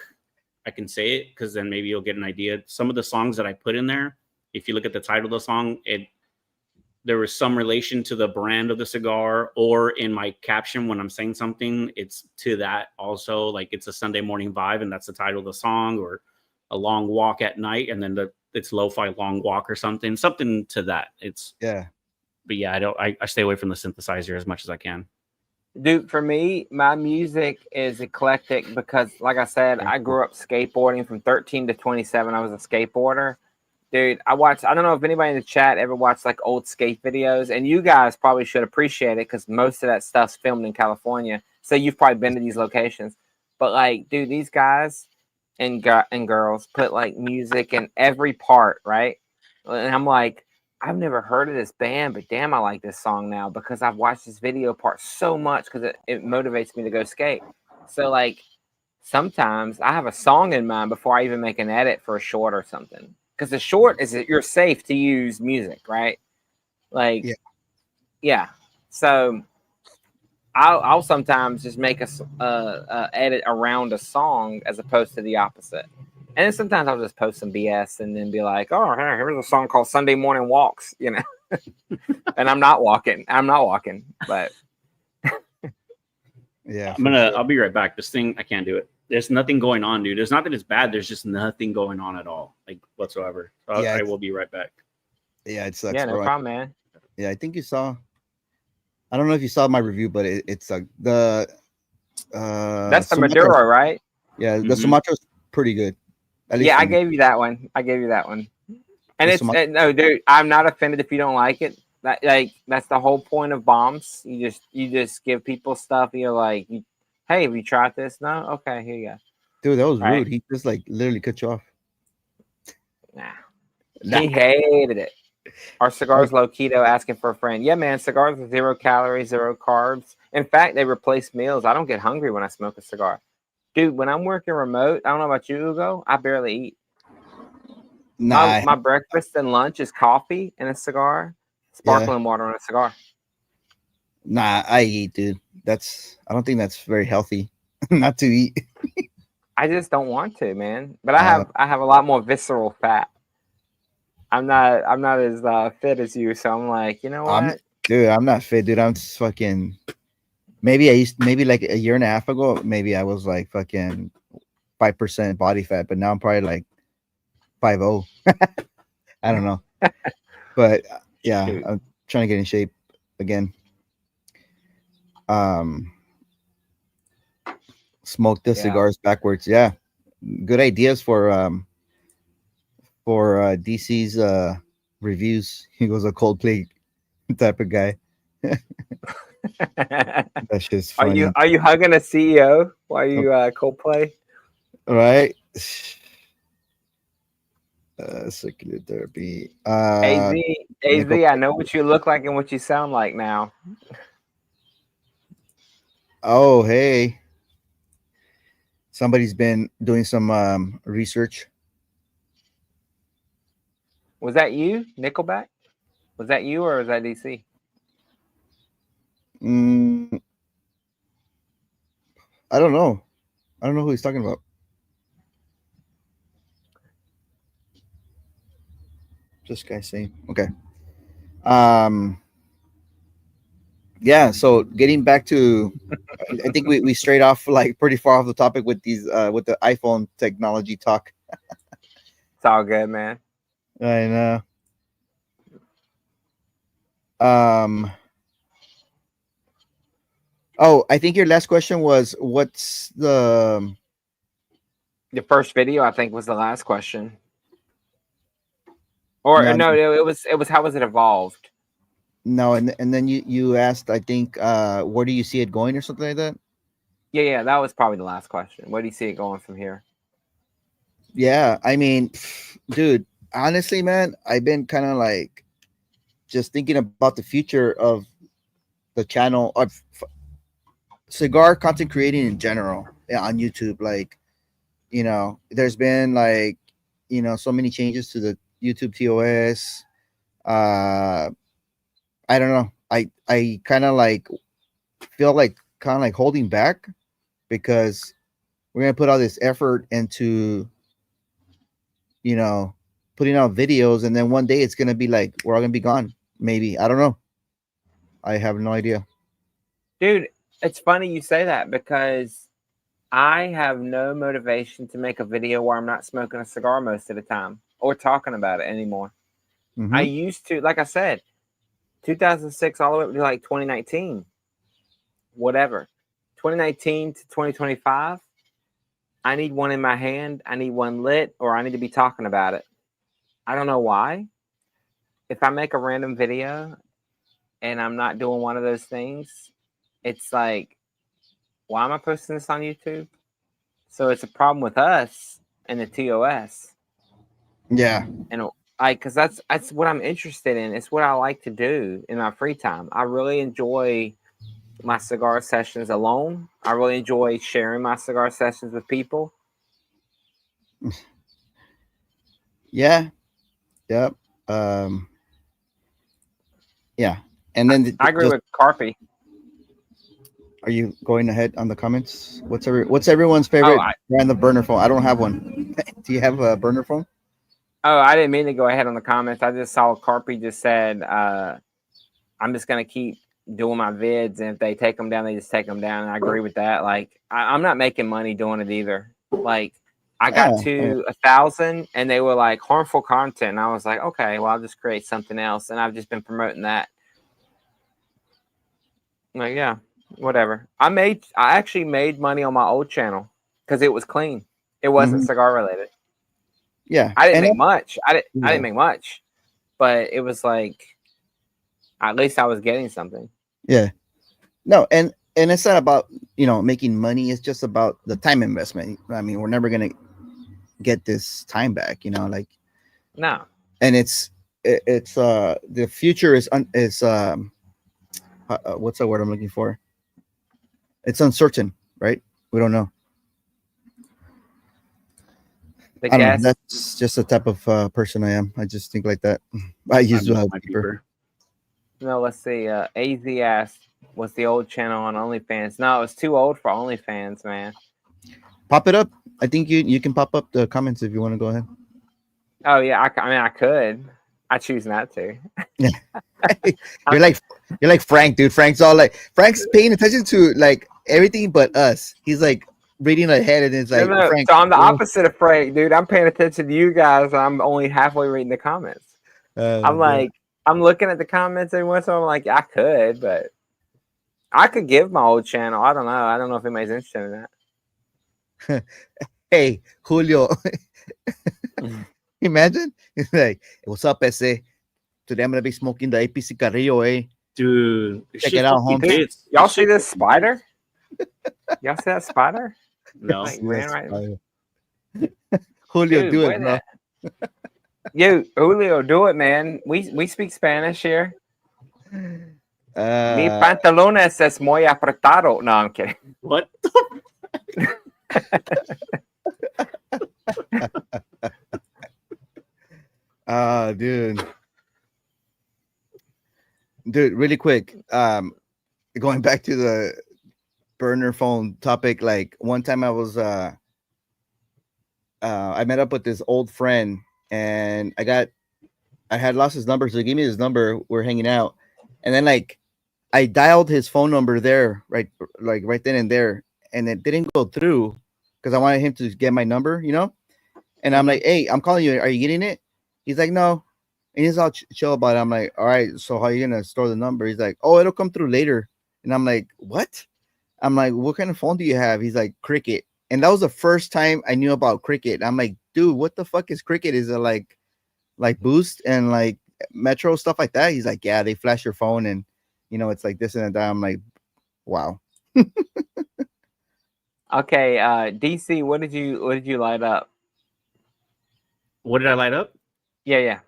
I can say it because then maybe you'll get an idea. Some of the songs that I put in there, if you look at the title of the song, there was some relation to the brand of the cigar, or in my caption when I'm saying something, it's to that also. Like it's a Sunday morning vibe, and that's the title of the song, or a long walk at night, and then it's lo-fi long walk or something to that. But yeah, I stay away from the synthesizer as much as I can. Dude, for me, my music is eclectic because, like I said, I grew up skateboarding from 13 to 27. I was a skateboarder. Dude, I don't know if anybody in the chat ever watched like old skate videos, and you guys probably should appreciate it because most of that stuff's filmed in California. So you've probably been to these locations. But like, dude, these guys and girls put like music in every part, right? And I'm like, I've never heard of this band, but damn, I like this song now because I've watched this video part so much because it motivates me to go skate. So like, sometimes I have a song in mind before I even make an edit for a short or something. Because the short is that you're safe to use music, right? Like, yeah. So I'll sometimes just make a edit around a song as opposed to the opposite. And then sometimes I'll just post some BS and then be like, oh, hey, here's a song called Sunday Morning Walks, you know. And I'm not walking, but yeah. I'll be right back. This thing, I can't do it. There's nothing going on, dude. It's not that it's bad. There's just nothing going on at all, like whatsoever. So I will be right back. Yeah, it sucks. Yeah, no problem, man. Yeah, I think you saw. I don't know if you saw my review, but it's the. That's the Maduro, right? Yeah, the Sumatra's pretty good. Yeah, I gave you that one. And no, dude, I'm not offended if you don't like it. That's the whole point of bombs. You just give people stuff. You're like, hey, have you tried this? No? Okay, here you go. Dude, that was Right. rude. He just like literally cut you off. Nah. Nah. He hated it. Are cigars low keto? Asking for a friend. Yeah, man. Cigars are 0 calories, 0 carbs. In fact, they replace meals. I don't get hungry when I smoke a cigar. Dude, when I'm working remote, I don't know about you, Hugo, I barely eat. Nah. My breakfast and lunch is coffee and a cigar, sparkling water and a cigar. Nah, I eat, dude. I don't think that's very healthy not to eat. I just don't want to, man. But I have a lot more visceral fat. I'm not as fit as you, so I'm like, you know what? I'm not fit, dude. I'm just fucking. Maybe like a year and a half ago, maybe I was like fucking 5% body fat, but now I'm probably like 5.0. I don't know, but yeah, Shoot. I'm trying to get in shape again. Smoke the cigars backwards. Yeah, good ideas for DC's reviews. He was a Coldplay type of guy. That shit's funny. Are you hugging a CEO while you Coldplay? Right. Circular therapy. AZ, I know what you look like and what you sound like now. Oh, hey. Somebody's been doing some research. Was that you, Nickelback? Was that you or was that DC? I don't know. I don't know who he's talking about. This guy saying, okay. Yeah, so getting back to I think we strayed off like pretty far off the topic with these with the iPhone technology talk. It's all good, man. I know. Oh, I think your last question was what's the first video, I think, was the last question. Or no, it was how was it evolved? No, and then you asked, I think, where do you see it going or something like that? Yeah, that was probably the last question. Where do you see it going from here? Yeah, I mean, dude, honestly, man, I've been kind of like just thinking about the future of the channel of cigar content creating in general on YouTube. Like, you know, there's been like, you know, so many changes to the YouTube TOS. I don't know. I kind of like feel like kind of like holding back because we're gonna put all this effort into, you know, putting out videos, and then one day it's gonna be like we're all gonna be gone. Maybe, I don't know. I have no idea. Dude, it's funny you say that because I have no motivation to make a video where I'm not smoking a cigar most of the time or talking about it anymore. Mm-hmm. I used to, like I said, 2006 all the way up to like 2019, whatever. 2019 to 2025, I need one in my hand, I need one lit, or I need to be talking about it. I don't know why. If I make a random video and I'm not doing one of those things, it's like, why am I posting this on YouTube? So it's a problem with us and the TOS. Yeah. And because that's what I'm interested in. It's what I like to do in my free time. I really enjoy my cigar sessions alone. I really enjoy sharing my cigar sessions with people. Yeah. Yep. Yeah. And then I agree with Carpy. Are you going ahead on the comments? What's everyone's favorite brand of burner phone? I don't have one. Do you have a burner phone? Oh, I didn't mean to go ahead on the comments. I just saw Carpy just said, I'm just going to keep doing my vids, and if they take them down, they just take them down. And I agree with that. Like, I'm not making money doing it either. Like, I got to 1,000 and they were like harmful content. And I was like, okay, well, I'll just create something else. And I've just been promoting that. Like, yeah, whatever. I actually made money on my old channel because it was clean. It wasn't cigar related. Yeah. I didn't make much. I didn't make much, but it was like, at least I was getting something. Yeah. No, and and it's not about making money. It's just about the time investment. I mean, we're never gonna get this time back. Like, No. and it's the future is what's the word I'm looking for? It's uncertain, right? We don't know. The I don't know. guest. That's just the type of person I am. I just think like that. I use I'm my paper. paper. No, let's see. AZ asked, "Was the old channel on OnlyFans?" No, it was too old for OnlyFans, man. Pop it up. I think you can pop up the comments if you want to go ahead. Oh yeah, I mean I could. I choose not to. You're like Frank, dude. Frank's paying attention to like everything but us. He's like reading ahead, and it's like No, Frank. so I'm the opposite of Frank, dude. I'm paying attention to you guys. I'm only halfway reading the comments. I'm like, I'm looking at the comments every once in a while. I'm like, I could, but I could give my old channel. I don't know. I don't know if anybody's interested in that. Hey, Julio. Imagine it's like, what's up, SC? Today I'm gonna be smoking the APC Carrillo, Dude, Check it out, home. Y'all see this spider? Y'all see that spider? No. Like, ran right. Julio, Dude, do it, bro. Yo, Julio, do it, man. We speak Spanish here. Mi pantalones es muy apretado. No, I'm kidding. What? Dude, really quick. Going back to the burner phone topic. Like one time I was I met up with this old friend, and I had lost his number, so he gave me his number. We're hanging out, and then like I dialed his phone number there, right then and there, and it didn't go through because I wanted him to get my number, And I'm like, hey, I'm calling you. Are you getting it? He's like, no. And he's all chill about it. I'm like, all right, so how are you gonna store the number? He's like, oh, it'll come through later. And I'm like, what? I'm like, what kind of phone do you have? He's like, Cricket. And that was the first time I knew about Cricket. I'm like, dude, what the fuck is Cricket? Is it like Boost and like Metro stuff like that? He's like, yeah, they flash your phone and it's like this and that. I'm like, wow. Okay, DC, what did you light up? What did I light up? Yeah.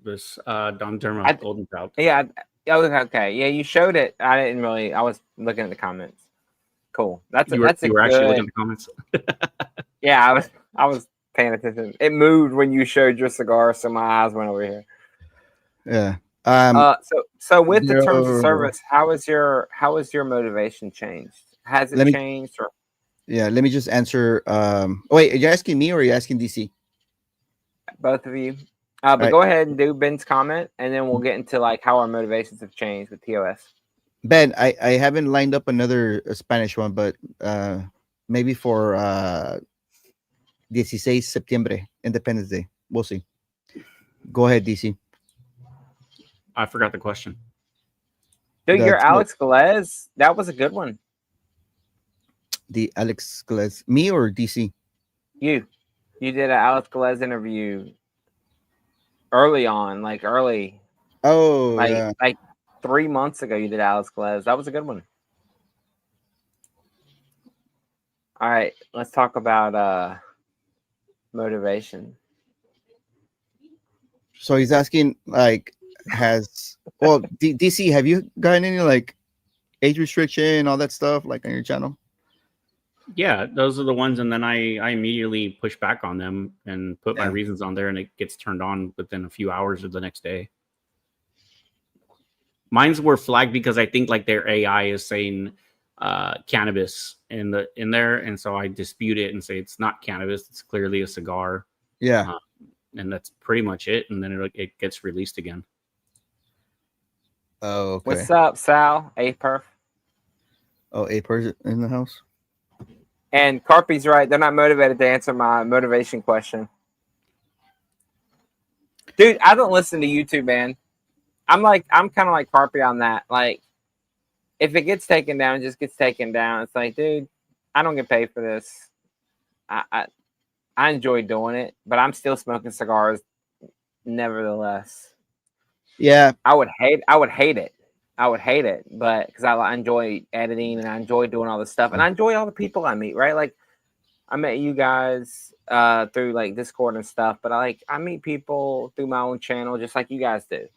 This Don Derma Golden Trout. Yeah. Okay. Yeah, you showed it. I didn't really. I was looking at the comments. Cool. You were actually looking at the comments. Yeah, I was paying attention. It moved when you showed your cigar, so my eyes went over here. Yeah. So with the terms of service, how is your motivation changed? Has it changed? Or? Yeah, let me just answer. Wait, are you asking me or are you asking DC? Both of you. But right. Go ahead and do Ben's comment, and then we'll get into like how our motivations have changed with TOS. Ben, I haven't lined up another Spanish one, but maybe for 16 Septiembre, Independence Day. We'll see. Go ahead, DC. I forgot the question. Dude, your Alex Galez, that was a good one. The Alex Galez, me or DC? You did an Alex Galez interview early on, like early. Oh, like 3 months ago. You did Alex Galez. That was a good one. All right, let's talk about motivation. So he's asking, like, DC, have you gotten any like age restriction, all that stuff, like on your channel? Yeah, those are the ones, and then I immediately push back on them and put my reasons on there, and it gets turned on within a few hours of the next day. Mine's were flagged because I think like their AI is saying cannabis in there, and so I dispute it and say it's not cannabis; it's clearly a cigar. Yeah, and that's pretty much it. And then it gets released again. Oh, okay. What's up, Sal? A-Perf. Oh, A-Perf in the house. And Carpy's right. They're not motivated to answer my motivation question. Dude, I don't listen to YouTube, man. I'm kind of like Carpy on that. Like, if it gets taken down, it just gets taken down. It's like, dude, I don't get paid for this. I enjoy doing it, but I'm still smoking cigars nevertheless. Yeah. I would hate it. I would hate it, but because I enjoy editing and I enjoy doing all this stuff, and I enjoy all the people I meet. Right, like I met you guys through like Discord and stuff, but I meet people through my own channel, just like you guys do,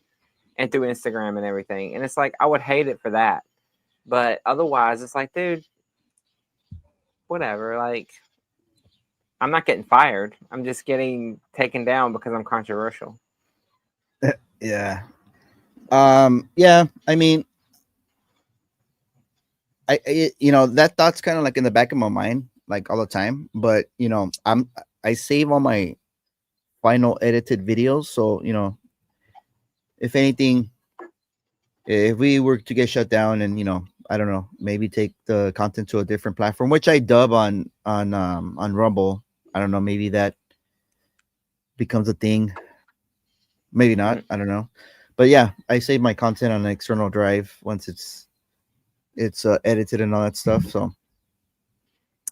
and through Instagram and everything. And it's like I would hate it for that, but otherwise, it's like, dude, whatever. Like, I'm not getting fired. I'm just getting taken down because I'm controversial. Yeah. Yeah. I mean, I you know, that thought's kind of like in the back of my mind, like all the time. But you know, I save all my final edited videos, so you know, if anything, if we were to get shut down, and you know, I don't know, maybe take the content to a different platform, which I dub on Rumble. I don't know, maybe that becomes a thing. Maybe not. I don't know. But yeah, I save my content on an external drive once it's edited and all that stuff. So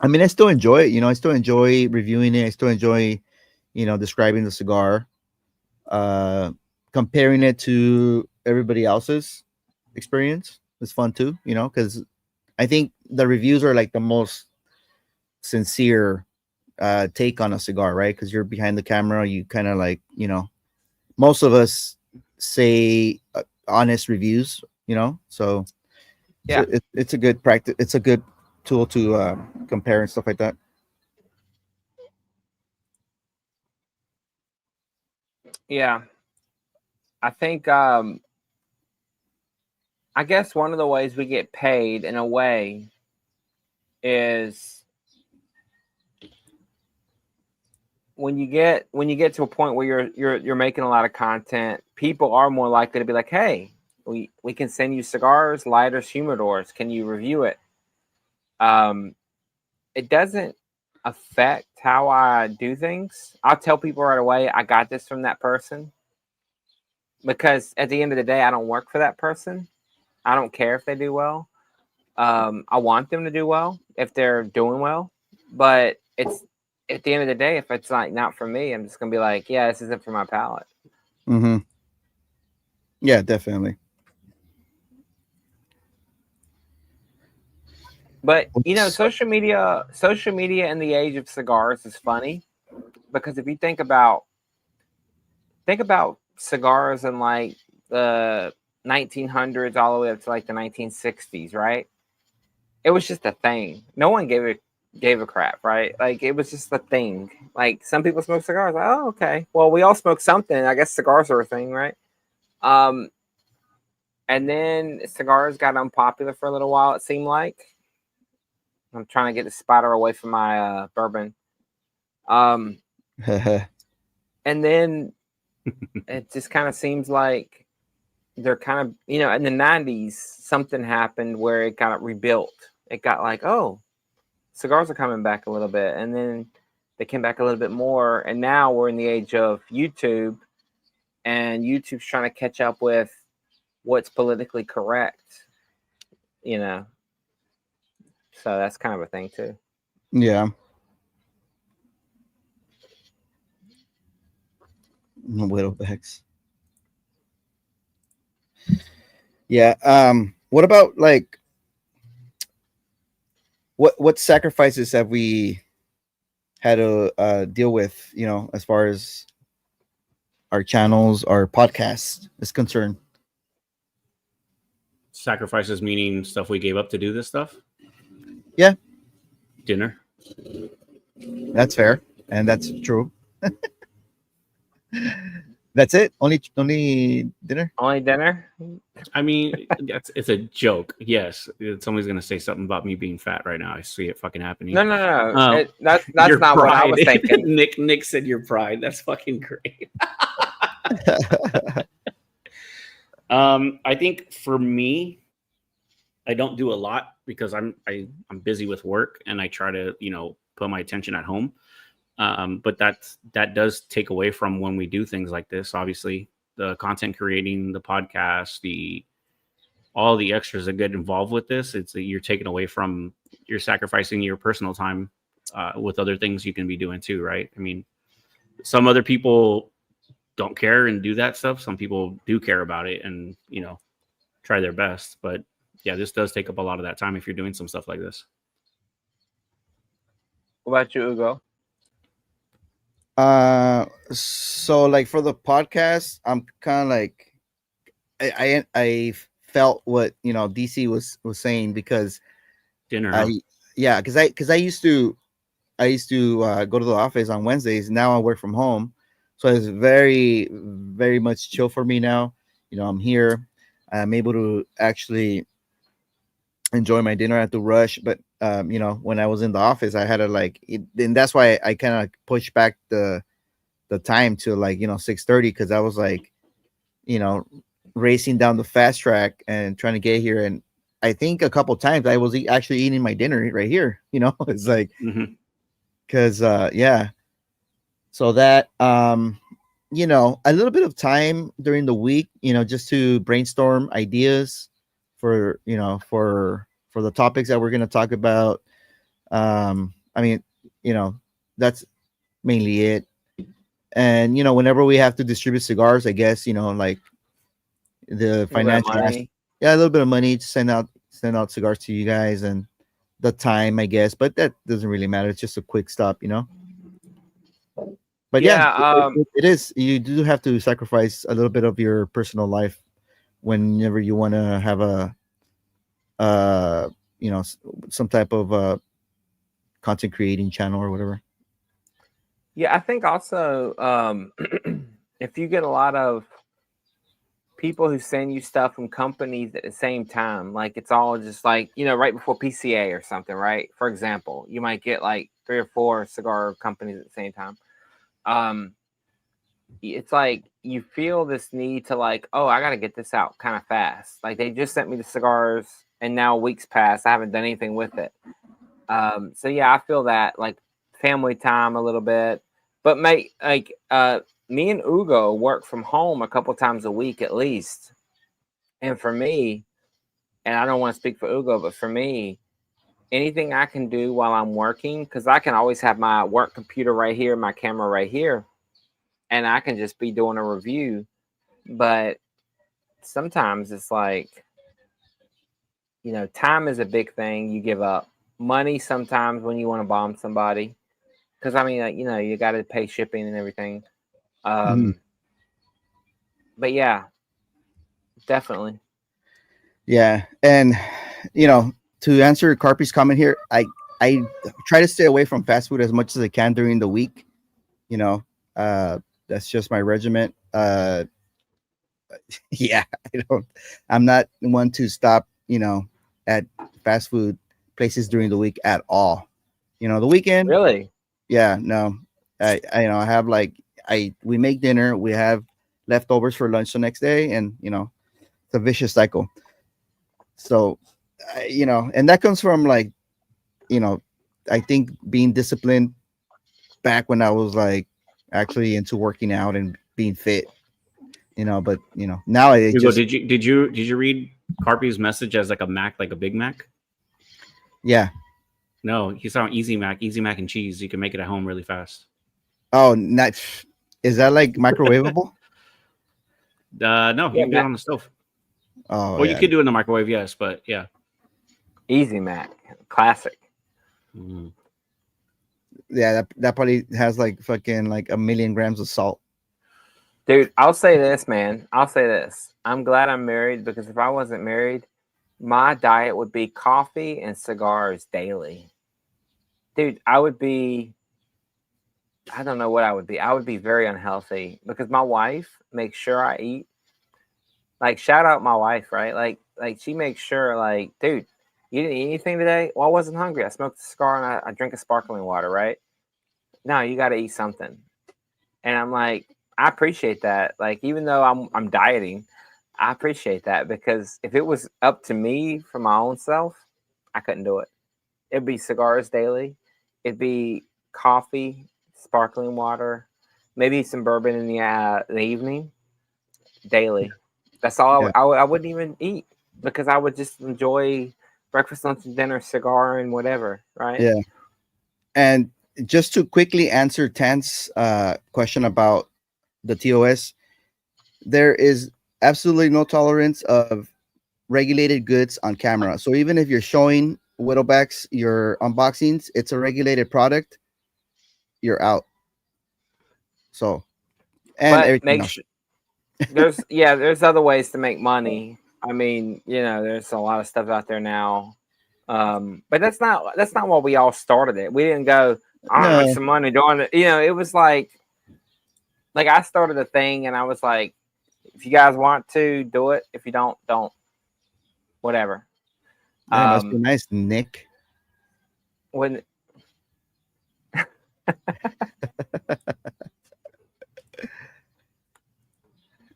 I mean, I still enjoy it. You know, I still enjoy reviewing it. I still enjoy, you know, describing the cigar, comparing it to everybody else's experience. It's fun too, you know, because I think the reviews are like the most sincere take on a cigar, right? Because you're behind the camera, you kind of like, you know, most of us say honest reviews, you know, so Yeah. it's a good practice. It's a good tool to compare and stuff like that. Yeah. I think I guess one of the ways we get paid in a way is when you get to a point where you're making a lot of content, people are more likely to be like, hey, we can send you cigars, lighters, humidors. Can you review it? It doesn't affect how I do things. I'll tell people right away, I got this from that person. Because at the end of the day, I don't work for that person. I don't care if they do well. I want them to do well if they're doing well. But it's at the end of the day, if it's like not for me, I'm just gonna be like, yeah, this isn't for my palate. Mm-hmm. Yeah, definitely. But you know, social media in the age of cigars is funny because if you think about cigars in like the 1900s all the way up to like the 1960s, right? It was just a thing. No one gave a crap, right? Like it was just a thing. Like some people smoke cigars. Like, oh, okay. Well, we all smoke something. I guess cigars are a thing, right? And then cigars got unpopular for a little while. It seemed like. I'm trying to get the spider away from my bourbon. And then it just kind of seems like they're kind of, you know, in the 90s, something happened where it got rebuilt. It got like, oh, cigars are coming back a little bit. And then they came back a little bit more. And now we're in the age of YouTube, and YouTube's trying to catch up with what's politically correct, you know. So that's kind of a thing too. Yeah. Widowbacks. Yeah. What about like what sacrifices have we had to deal with, you know, as far as our channels, our podcast is concerned? Sacrifices meaning stuff we gave up to do this stuff? Yeah. Dinner. That's fair. And that's true. That's it? Only dinner? Only dinner? I mean, it's a joke. Yes, somebody's gonna say something about me being fat right now. I see it fucking happening. No. That's Your not what I was pride. thinking. Nick said your pride. That's fucking great. I think for me, I don't do a lot because I'm busy with work and I try to, you know, put my attention at home. But that does take away from when we do things like this. Obviously, the content creating, the podcast, all the extras that get involved with this. It's you're taking away from, you're sacrificing your personal time with other things you can be doing too, right? I mean, some other people don't care and do that stuff. Some people do care about it and, you know, try their best. But yeah, this does take up a lot of that time if you're doing some stuff like this. What about you, Ugo? So like for the podcast, I'm kind of like I felt what DC was saying, because Dinner, huh? because I used to go to the office on Wednesdays. Now I work from home, so it's very very much chill for me now. I'm here. I'm able to actually enjoy my dinner at the rush. But when I was in the office, I had to and that's why I kind of pushed back the time to 6:30, because I was racing down the fast track and trying to get here. And I think a couple times I was actually eating my dinner right here. It's like, because yeah, so that a little bit of time during the week, just to brainstorm ideas for for the topics that we're going to talk about. I mean, that's mainly it. And whenever we have to distribute cigars, I guess like the financial money. a little bit of money to send out cigars to you guys, and the time, I guess, but that doesn't really matter. It's just a quick stop. But it is, you do have to sacrifice a little bit of your personal life whenever you want to have some type of content creating channel or whatever. Yeah, I think also if you get a lot of people who send you stuff from companies at the same time, like it's all just right before PCA or something, right? For example, you might get like 3 or 4 cigar companies at the same time. It's like you feel this need to I got to get this out kind of fast. Like they just sent me the cigars and now weeks pass. I haven't done anything with it. So yeah, I feel that like family time a little bit, but me and Ugo work from home a couple times a week at least. And for me, and I don't want to speak for Ugo, but for me, anything I can do while I'm working, because I can always have my work computer right here, my camera right here, and I can just be doing a review. But sometimes it's like, time is a big thing you give up. Money sometimes when you want to bomb somebody, because I mean, you got to pay shipping and everything. But yeah, definitely. Yeah, and to answer Carpy's comment here, I try to stay away from fast food as much as I can during the week. That's just my regiment. Yeah, I'm not one to stop at fast food places during the week at all. The weekend, Really? yeah, no. I have we make dinner, we have leftovers for lunch the next day, and it's a vicious cycle. So and that comes from I think being disciplined back when I was actually into working out and being fit, but now Hugo, did you read Carpy's message as like a Mac, like a Big Mac? Yeah. No, he's on Easy Mac and cheese. You can make it at home really fast. Oh, nice. Is that microwavable? No, you can do it on the stove. Oh, well, you could do it in the microwave, yes, but yeah. Easy Mac, classic. Yeah, that probably has fucking 1 million grams of salt. Dude, I'll say this, man. I'm glad I'm married, because if I wasn't married, my diet would be coffee and cigars daily. Dude, I don't know what I would be. I would be very unhealthy, because my wife makes sure I eat. Shout out my wife, right? Like she makes sure, dude, you didn't eat anything today? Well, I wasn't hungry. I smoked a cigar and I drink a sparkling water, right? No, you got to eat something. And I'm like, I appreciate that. Even though I'm dieting, I appreciate that, because if it was up to me for my own self, I couldn't do it. It'd be cigars daily. It'd be coffee, sparkling water, maybe some bourbon in the evening, daily. That's all. I wouldn't even eat, because I would just enjoy breakfast, lunch, and dinner, cigar, and whatever, right? Yeah. And just to quickly answer Tan's question about the TOS, there is absolutely no tolerance of regulated goods on camera. So even if you're showing Widowbacks your unboxings, it's a regulated product. You're out. So and But everything make else. sure there's other ways to make money. I mean, there's a lot of stuff out there now. But that's not what we all started it. We didn't go, I want to make No, some money doing it. It was like I started a thing and I was like, if you guys want to do it, if you don't, whatever. yeah, it must be nice, Nick. When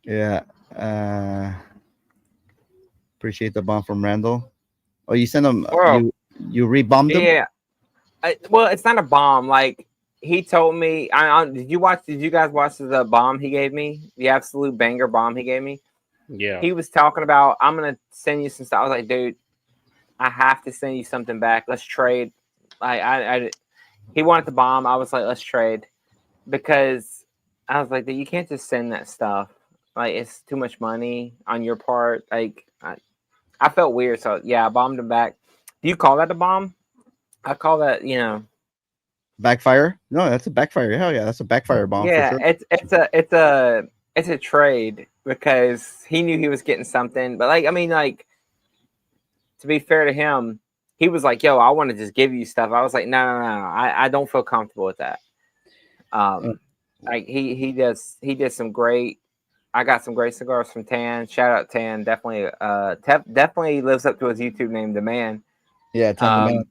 Yeah. Appreciate the bomb from Randall. Oh, you sent him. Bro. You rebombed him. yeah, well, it's not a bomb. Like he told me, did you guys watch the bomb he gave me? The absolute banger bomb he gave me. Yeah. He was talking about, I'm gonna send you some stuff. I was like, dude, I have to send you something back. Let's trade. He wanted the bomb. I was like, let's trade, because I was like, dude, you can't just send that stuff. Like, it's too much money on your part. Like, I felt weird. So yeah, I bombed him back. Do you call that a bomb? I call that, Backfire? No, that's a backfire. Hell yeah, that's a backfire bomb yeah, for sure. it's a trade, because he knew he was getting something. But to be fair to him, he was like, yo, I want to just give you stuff. I was like, no. I don't feel comfortable with that. Like he did some great. I got some great cigars from Tan. Shout out Tan. Definitely definitely lives up to his YouTube name, The Man. Yeah, tell the man.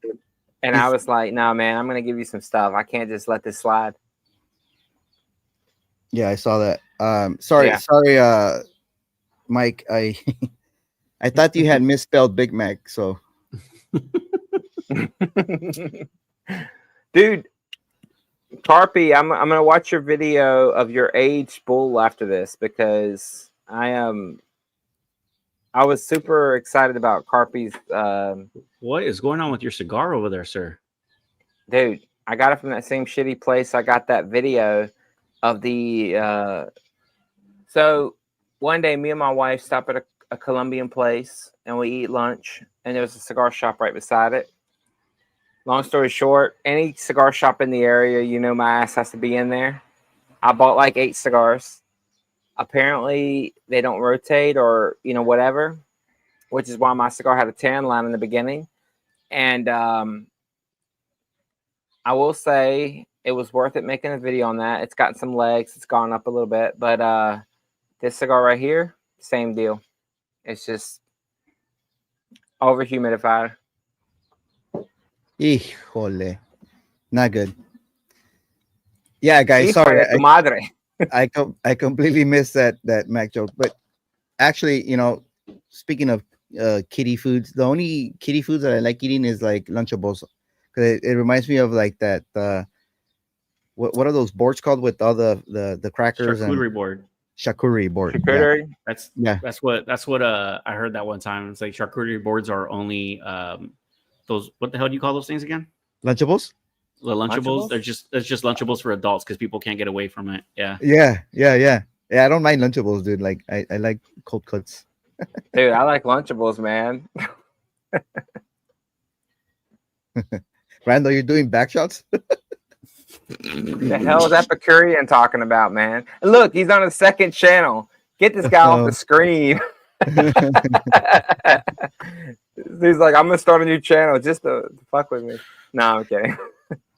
And I was like, no, man, I'm gonna give you some stuff. I can't just let this slide. Yeah, I saw that. Sorry, Mike. I I thought you had misspelled Big Mac. So, dude, Carpy, I'm gonna watch your video of your aged bull after this, because I was super excited about Carpy's. What is going on with your cigar over there, sir? Dude, I got it from that same shitty place. I got that video of the. So one day, me and my wife stop at a Colombian place and we eat lunch, and there was a cigar shop right beside it. Long story short, any cigar shop in the area, my ass has to be in there. I bought like 8 cigars. Apparently, they don't rotate or, whatever, which is why my cigar had a tan line in the beginning. And I will say it was worth it making a video on that. It's gotten some legs. It's gone up a little bit. But this cigar right here, same deal. It's just over humidified. híjole, not good. Yeah, guys, sorry, Madre. I completely missed that Mac joke. But actually, speaking of kitty foods, the only kitty foods that I like eating is like Lunchables, because it reminds me of like that. What are those boards called with all the crackers? Charcuterie board. Charcuterie board. Charcuterie. Yeah. That's what I heard that one time. It's like charcuterie boards are only those. What the hell do you call those things again? Lunchables. The Lunchables. They're just Lunchables for adults, because people can't get away from it. Yeah. Yeah. I don't mind Lunchables, dude. Like I like cold cuts. Dude, I like Lunchables, man. Randall, you're doing back shots? The hell is Epicurean talking about, man? And look, he's on a second channel. Get this guy off the screen. He's like, I'm gonna start a new channel just to fuck with me. No, I'm kidding.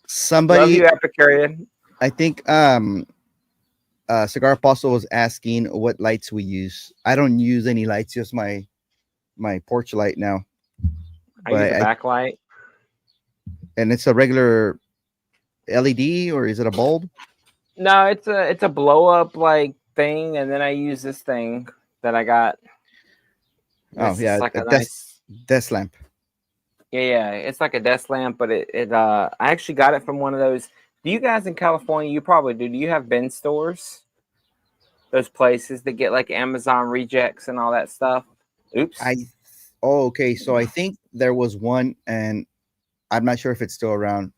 Somebody, love you, Epicurean. I think Cigar Apostle was asking what lights we use. I don't use any lights, just my porch light now. I use a backlight. And it's a regular LED, or is it a bulb? No, it's a blow up like thing, and then I use this thing that I got. Oh yeah, like a desk lamp. Yeah, it's like a desk lamp, but I actually got it from one of those. Do you guys in California? You probably do. Do you have bin stores? Those places that get like Amazon rejects and all that stuff. Oops. Okay. So I think there was one, and I'm not sure if it's still around.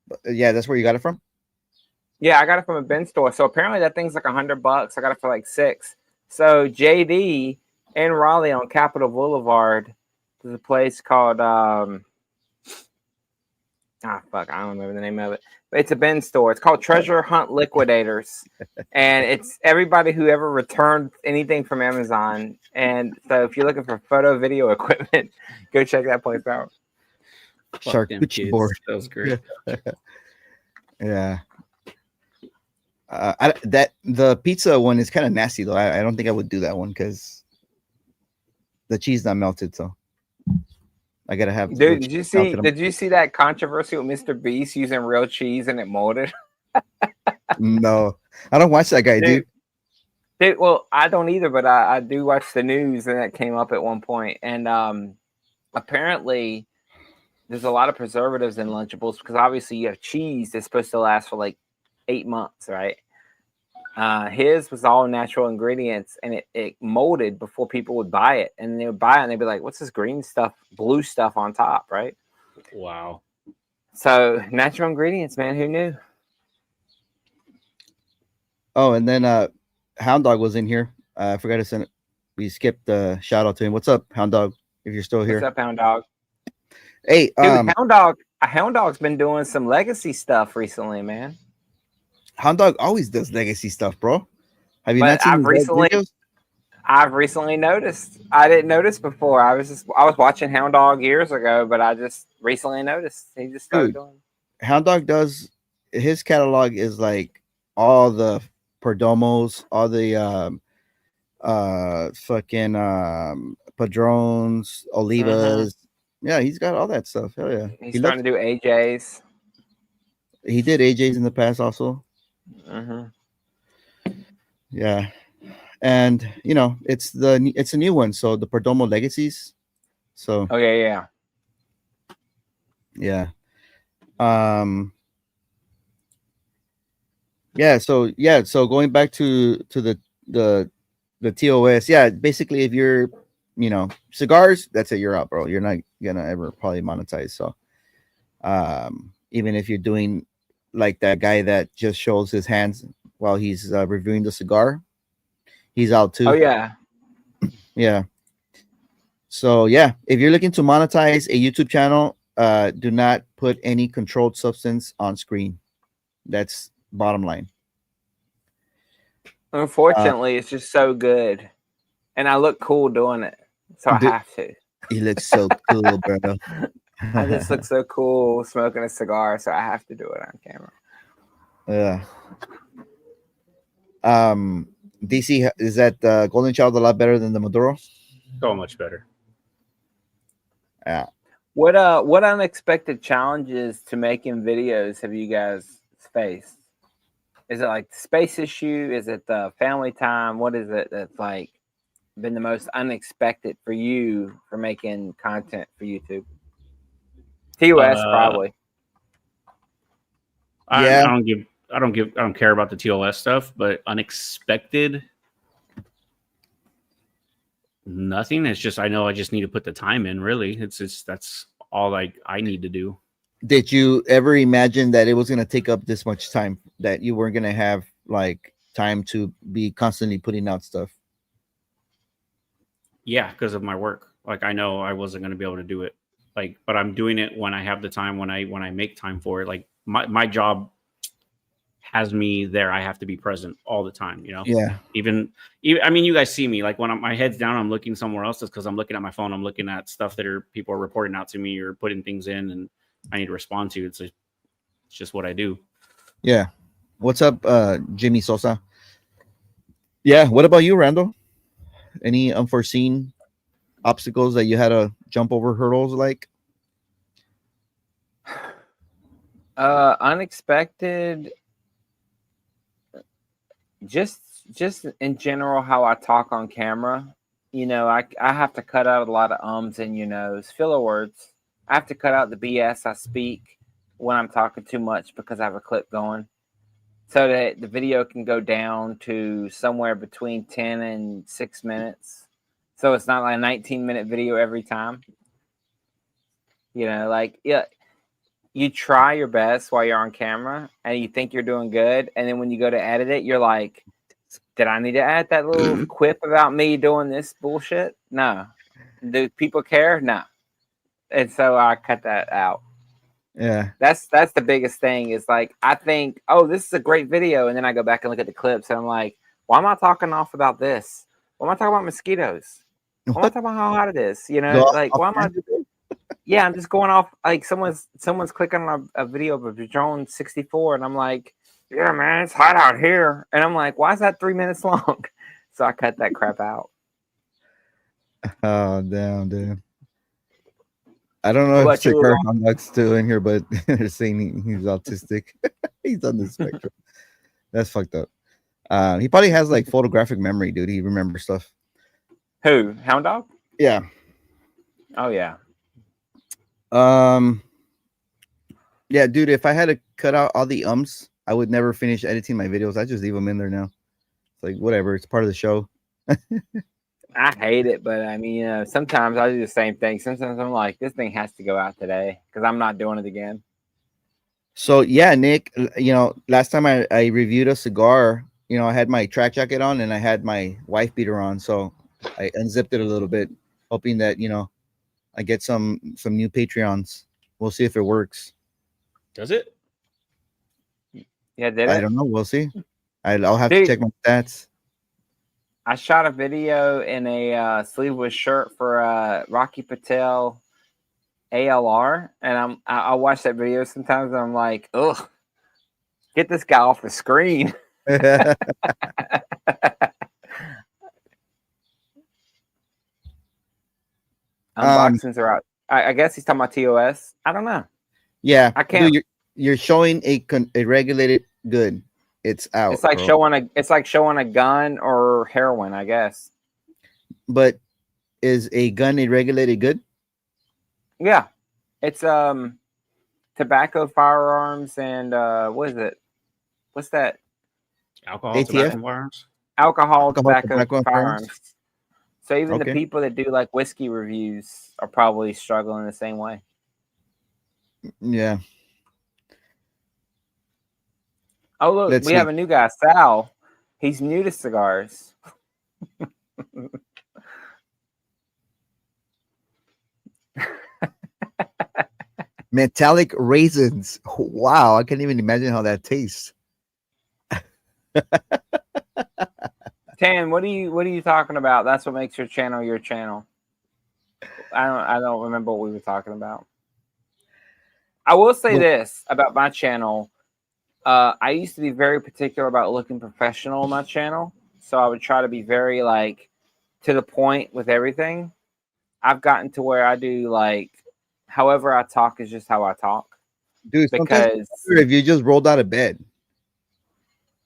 But yeah, that's where you got it from. Yeah, I got it from a bin store. So apparently that thing's like $100. I got it for like $6. So JD in Raleigh on Capitol Boulevard. There's a place called I don't remember the name of it. But it's a bin store. It's called Treasure Hunt Liquidators. And it's everybody who ever returned anything from Amazon. And so if you're looking for photo video equipment, go check that place out. Fuck them Charcuterie kids. board. That was great. Yeah. The pizza one is kind of nasty though. I don't think I would do that one because the cheese not melted. So I gotta have. Dude, did you see that controversy with Mr. Beast using real cheese and it molded? No, I don't watch that guy, dude. Well, I don't either, but I do watch the news, and that came up at one point. And apparently, there's a lot of preservatives in Lunchables because obviously you have cheese that's supposed to last for like 8 months, right? His was all natural ingredients, and it molded before people would buy it, and they would buy it, and they'd be like, "What's this green stuff, blue stuff on top?" Right? Wow. So natural ingredients, man. Who knew? Oh, and then Hound Dog was in here. I forgot to send it. We skipped the shout out to him. What's up, Hound Dog? If you're still here. What's up, Hound Dog? Hey, dude, Hound Dog's been doing some legacy stuff recently, man. Hound Dog always does legacy stuff, bro. Have you not seen videos? I've recently noticed. I didn't notice before. I was watching Hound Dog years ago, but I just recently noticed he just started doing. Hound Dog does his catalog is like all the Perdomos, all the fucking Padrones, Olivas. Yeah, he's got all that stuff. Hell yeah. He's starting to do AJs. He did AJs in the past also. Yeah. And you know, it's a new one. So the Perdomo Legacies. So yeah. So going back to the TOS, basically if you're, you know, cigars, that's it, you're out, bro. You're not gonna ever probably monetize. So even if you're doing like that guy that just shows his hands while he's reviewing the cigar, he's out too. Oh yeah. So yeah, if you're looking to monetize a YouTube channel, do not put any controlled substance on screen. That's bottom line. Unfortunately, it's just so good, and I look cool doing it, so I have to. He looks so cool, bro. I just look so cool smoking a cigar, so I have to do it on camera. Yeah. DC, is that Golden Child a lot better than the Maduro? So much better. Yeah. What unexpected challenges to making videos have you guys faced? Is it like the space issue? Is it the family time? What is it that's like been the most unexpected for you for making content for YouTube? TOS probably. I don't care about the TOS stuff, but unexpected, nothing. It's just I know I just need to put the time in. Really, it's just that's all I need to do. Did you ever imagine that it was going to take up this much time, that you weren't going to have like time to be constantly putting out stuff? Yeah, because of my work. Like I know I wasn't going to be able to do it. Like, but I'm doing it when I have the time, when I make time for it. Like my job has me there. I have to be present all the time, you know? Yeah. Even I mean, you guys see me, like when my head's down, I'm looking somewhere else. It's because I'm looking at my phone. I'm looking at stuff that people are reporting out to me or putting things in and I need to respond to. It's just what I do. Yeah. What's up, Jimmy Sosa? Yeah. What about you, Randall? Any unforeseen obstacles that you had to jump over hurdles like? Unexpected. Just in general, how I talk on camera. You know, I have to cut out a lot of ums and filler words. I have to cut out the BS I speak when I'm talking too much because I have a clip going, so that the video can go down to somewhere between 10 and 6 minutes. So it's not like a 19-minute video every time. You know, like, yeah, you try your best while you're on camera and you think you're doing good. And then when you go to edit it, you're like, Did I need to add that little quip about me doing this bullshit? No. Do people care? No. And so I cut that out. Yeah. That's the biggest thing is like I think, oh, this is a great video, and then I go back and look at the clips and I'm like, why am I talking off about this? Why am I talking about mosquitoes? Why am I talking about how hot it is? You know, like why am I? Yeah, I'm just going off like someone's clicking on a video of a drone 64, and I'm like, yeah, man, it's hot out here, and I'm like, why is that 3 minutes long? So I cut that crap out. Oh damn, dude. I don't know What if about you, Cigar Lil? Hot Dog's still in here, but they're saying he's autistic. He's on the spectrum. That's fucked up. He probably has like photographic memory, dude. He remembers stuff. Who? Hound Dog? Yeah. Oh yeah. Yeah, dude. If I had to cut out all the ums, I would never finish editing my videos. I just leave them in there now. It's like whatever. It's part of the show. I hate it, but I mean, sometimes I do the same thing. Sometimes I'm like, this thing has to go out today because I'm not doing it again. So yeah, Nick, you know, last time I reviewed a cigar, you know, I had my track jacket on and I had my wife beater on, so I unzipped it a little bit, hoping that, you know, I get some new Patreons. We'll see if it works. Does it? Yeah, did I it? don't know. We'll see. I'll have Dude. to check my stats. I shot a video in a sleeveless shirt for Rocky Patel ALR, and I watch that video sometimes, and I'm like, ugh, get this guy off the screen. Unboxings are out. I guess he's talking about TOS. I don't know. Yeah, I can't. Dude, you're showing a regulated good. It's out. It's like bro. showing a gun or heroin, I guess. But is a gun a regulated good? Yeah, it's tobacco, firearms, and what is it? What's that? Alcohol, ATF? tobacco, firearms. Alcohol, tobacco, tobacco, and firearms. firearms. So even the Okay. people that do like whiskey reviews are probably struggling the same way. Yeah. Oh look, Let's we see. have a new guy, Sal. He's new to cigars. Metallic raisins. Wow, I can't even imagine how that tastes. Tan, what are you talking about? That's what makes your channel your channel. I don't remember what we were talking about. I will say this about my channel. I used to be very particular about looking professional on my channel, so I would try to be very like to the point with everything. I've gotten to where I do like however I talk is just how I talk. Dude, Because if you just rolled out of bed.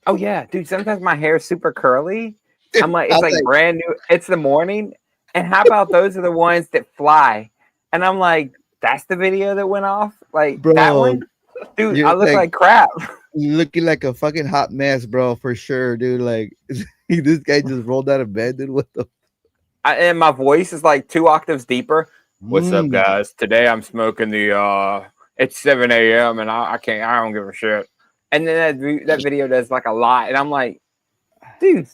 oh yeah, dude, sometimes my hair is super curly. I'm like, it's like brand new. It's the morning. And how about those are the ones that fly? And I'm like, that's the video that went off? Like Bro, that one? Dude, I look like crap. You're looking like a fucking hot mess, bro, for sure, dude. Like this guy just rolled out of bed, dude. What the And my voice is like 2 octaves deeper. What's up, guys? Today I'm smoking the it's 7 a.m. and I don't give a shit. And then that video does like a lot, and I'm like, dude.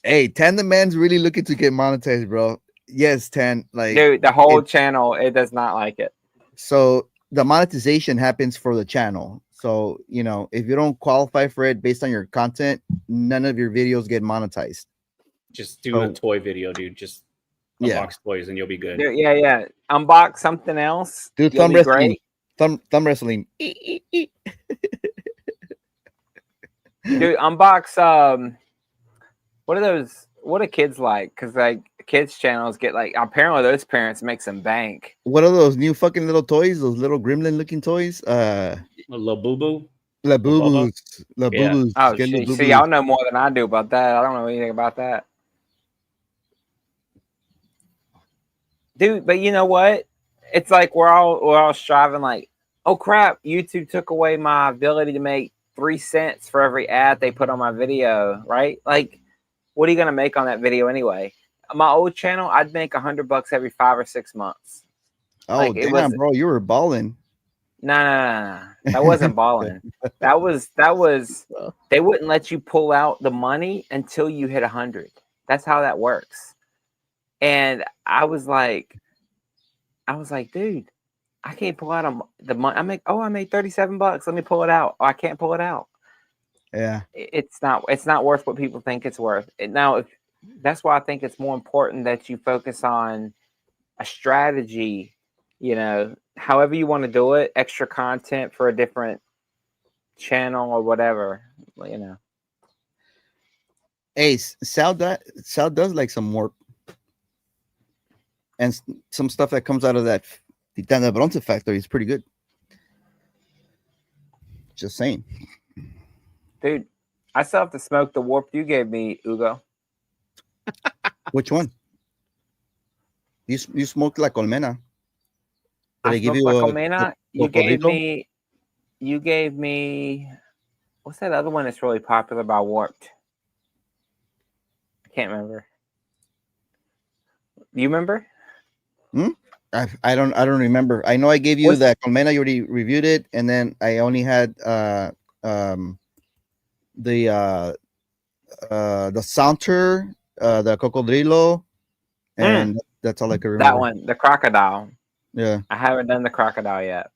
Hey, Tan the Man's really looking to get monetized, bro. Yes, Tan. Like, dude, the whole channel, it does not like it. So the monetization happens for the channel. So, you know, if you don't qualify for it based on your content, none of your videos get monetized. Just do a toy video, dude. Just unbox toys and you'll be good. Dude, yeah. Unbox something else. Do thumb wrestling. Thumb wrestling. Dude, unbox what are those? What do kids like? Because like kids channels get like apparently those parents make some bank. What are those new fucking little toys? Those little gremlin looking toys? La Boo Boo. La Boo Boos. La Boo Boos. Oh, see, y'all know more than I do about that. I don't know anything about that. Dude, but you know what? It's like we're all striving like, oh crap, YouTube took away my ability to make 3 cents for every ad they put on my video, right? Like, what are you gonna make on that video anyway? My old channel, I'd make $100 every 5 or 6 months. Oh, like, damn, bro, you were balling. No. That wasn't balling. That was they wouldn't let you pull out the money until you hit 100. That's how that works. And I was like, dude, I can't pull out the money. I made $37. Let me pull it out. Oh, I can't pull it out. Yeah. It's not worth what people think it's worth. That's why I think it's more important that you focus on a strategy, however you want to do it, extra content for a different channel or whatever, Hey, Sal does like some warp and some stuff that comes out of that Titán de Bronce factory is pretty good. Just saying. Dude, I still have to smoke the warp you gave me, Hugo. Which one? You smoked La Colmena. Did I I give smoked you La a Colmena. You gave me what's that other one that's really popular by Warped? I can't remember. Do you remember? I don't remember. I know I gave you that Colmena. You already reviewed it, and then I only had the Saunter, the Cocodrilo, and that's all I can remember. That one, the Crocodile. Yeah, I haven't done the Crocodile yet.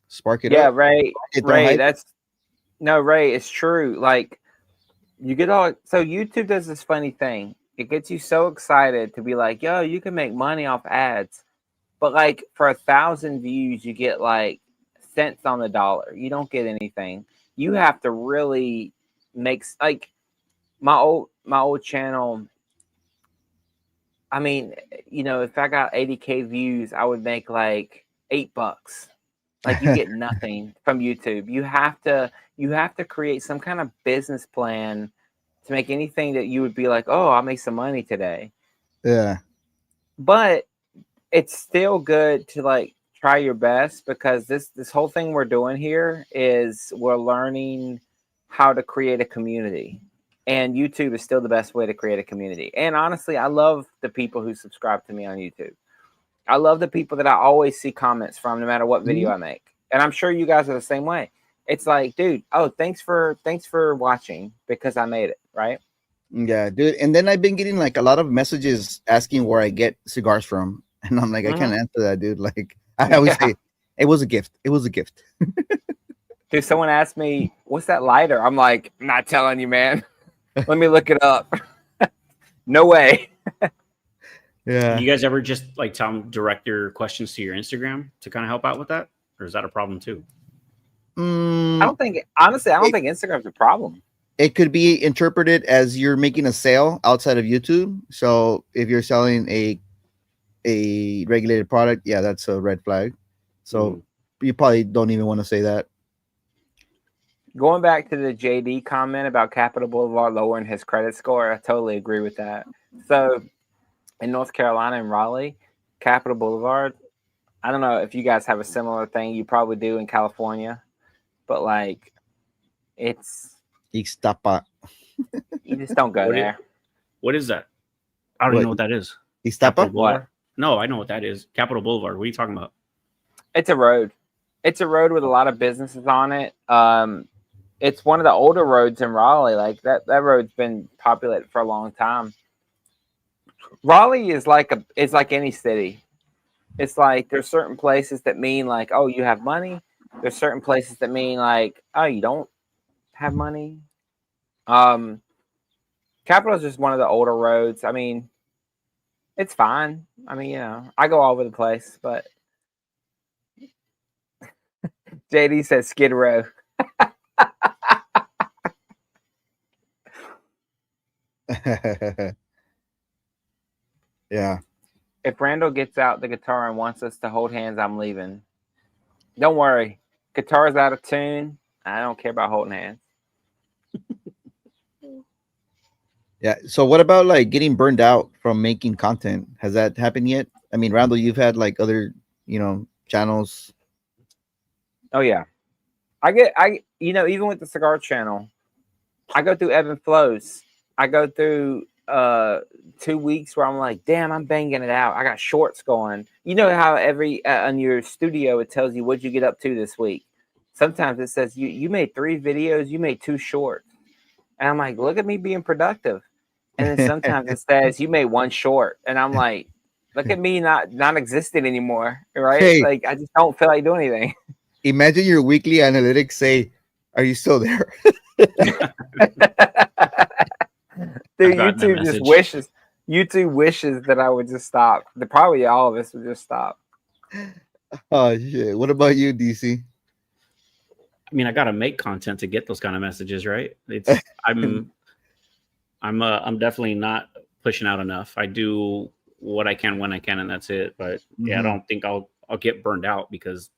Spark it up. Yeah, Ray. Ray, it's true. Like you get all so YouTube does this funny thing. It gets you so excited to be like, yo, you can make money off ads. But like for 1,000 views, you get like cents on the dollar. You don't get anything. You have to really make like my old channel. I mean, if I got 80K views, I would make like $8. Like you get nothing from YouTube. You have to create some kind of business plan to make anything that you would be like, oh, I'll make some money today. Yeah. But it's still good to like try your best, because this whole thing we're doing here is we're learning how to create a community. And YouTube is still the best way to create a community. And honestly, I love the people who subscribe to me on YouTube. I love the people that I always see comments from, no matter what video I make. And I'm sure you guys are the same way. It's like, dude, thanks for watching because I made it, right? Yeah, dude. And then I've been getting like a lot of messages asking where I get cigars from. And I'm like, I can't answer that, dude. Like I always say, it was a gift. It was a gift. Dude, someone asked me, what's that lighter? I'm like, I'm not telling you, man. Let me look it up. No way. Yeah. You guys ever just like tell them direct your questions to your Instagram to kind of help out with that? Or is that a problem too? I don't think Instagram's a problem. It could be interpreted as you're making a sale outside of YouTube. So if you're selling a regulated product, yeah, that's a red flag. So you probably don't even want to say that. Going back to the JD comment about Capitol Boulevard lowering his credit score, I totally agree with that. So in North Carolina and Raleigh, Capitol Boulevard, I don't know if you guys have a similar thing. You probably do in California, but like it's Ixtapa. You just don't go there. What is that? I don't even know what that is. Ixtapa? What? No, I know what that is. Capitol Boulevard. What are you talking about? It's a road. It's a road with a lot of businesses on it. It's one of the older roads in Raleigh. Like that road's been populated for a long time. Raleigh is like any city. It's like there's certain places that mean like, oh, you have money. There's certain places that mean like, oh, you don't have money. Capitol is just one of the older roads. I mean, it's fine. I mean, I go all over the place, but JD says Skid Row. Yeah. If Randall gets out the guitar and wants us to hold hands, I'm leaving. Don't worry. Guitar's out of tune. I don't care about holding hands. Yeah. So what about like getting burned out from making content? Has that happened yet? I mean, Randall, you've had like other, channels. Oh yeah. Even with the cigar channel, I go through ebb and flows. I go through 2 weeks where I'm like, damn, I'm banging it out. I got shorts going. You know how every on your studio it tells you what you get up to this week. Sometimes it says you made 3 videos, you made 2 shorts, and I'm like, look at me being productive. And then sometimes it says you made 1 short, and I'm like, look at me not existing anymore, right? Hey. Like I just don't feel like doing anything. Imagine your weekly analytics say, "Are you still there?" Dude, I've gotten that YouTube just message. wishes. YouTube wishes that I would just stop. Probably all of us would just stop. Oh shit! What about you, DC? I mean, I gotta make content to get those kind of messages, right? It's I'm definitely not pushing out enough. I do what I can when I can, and that's it. But yeah, I don't think I'll get burned out because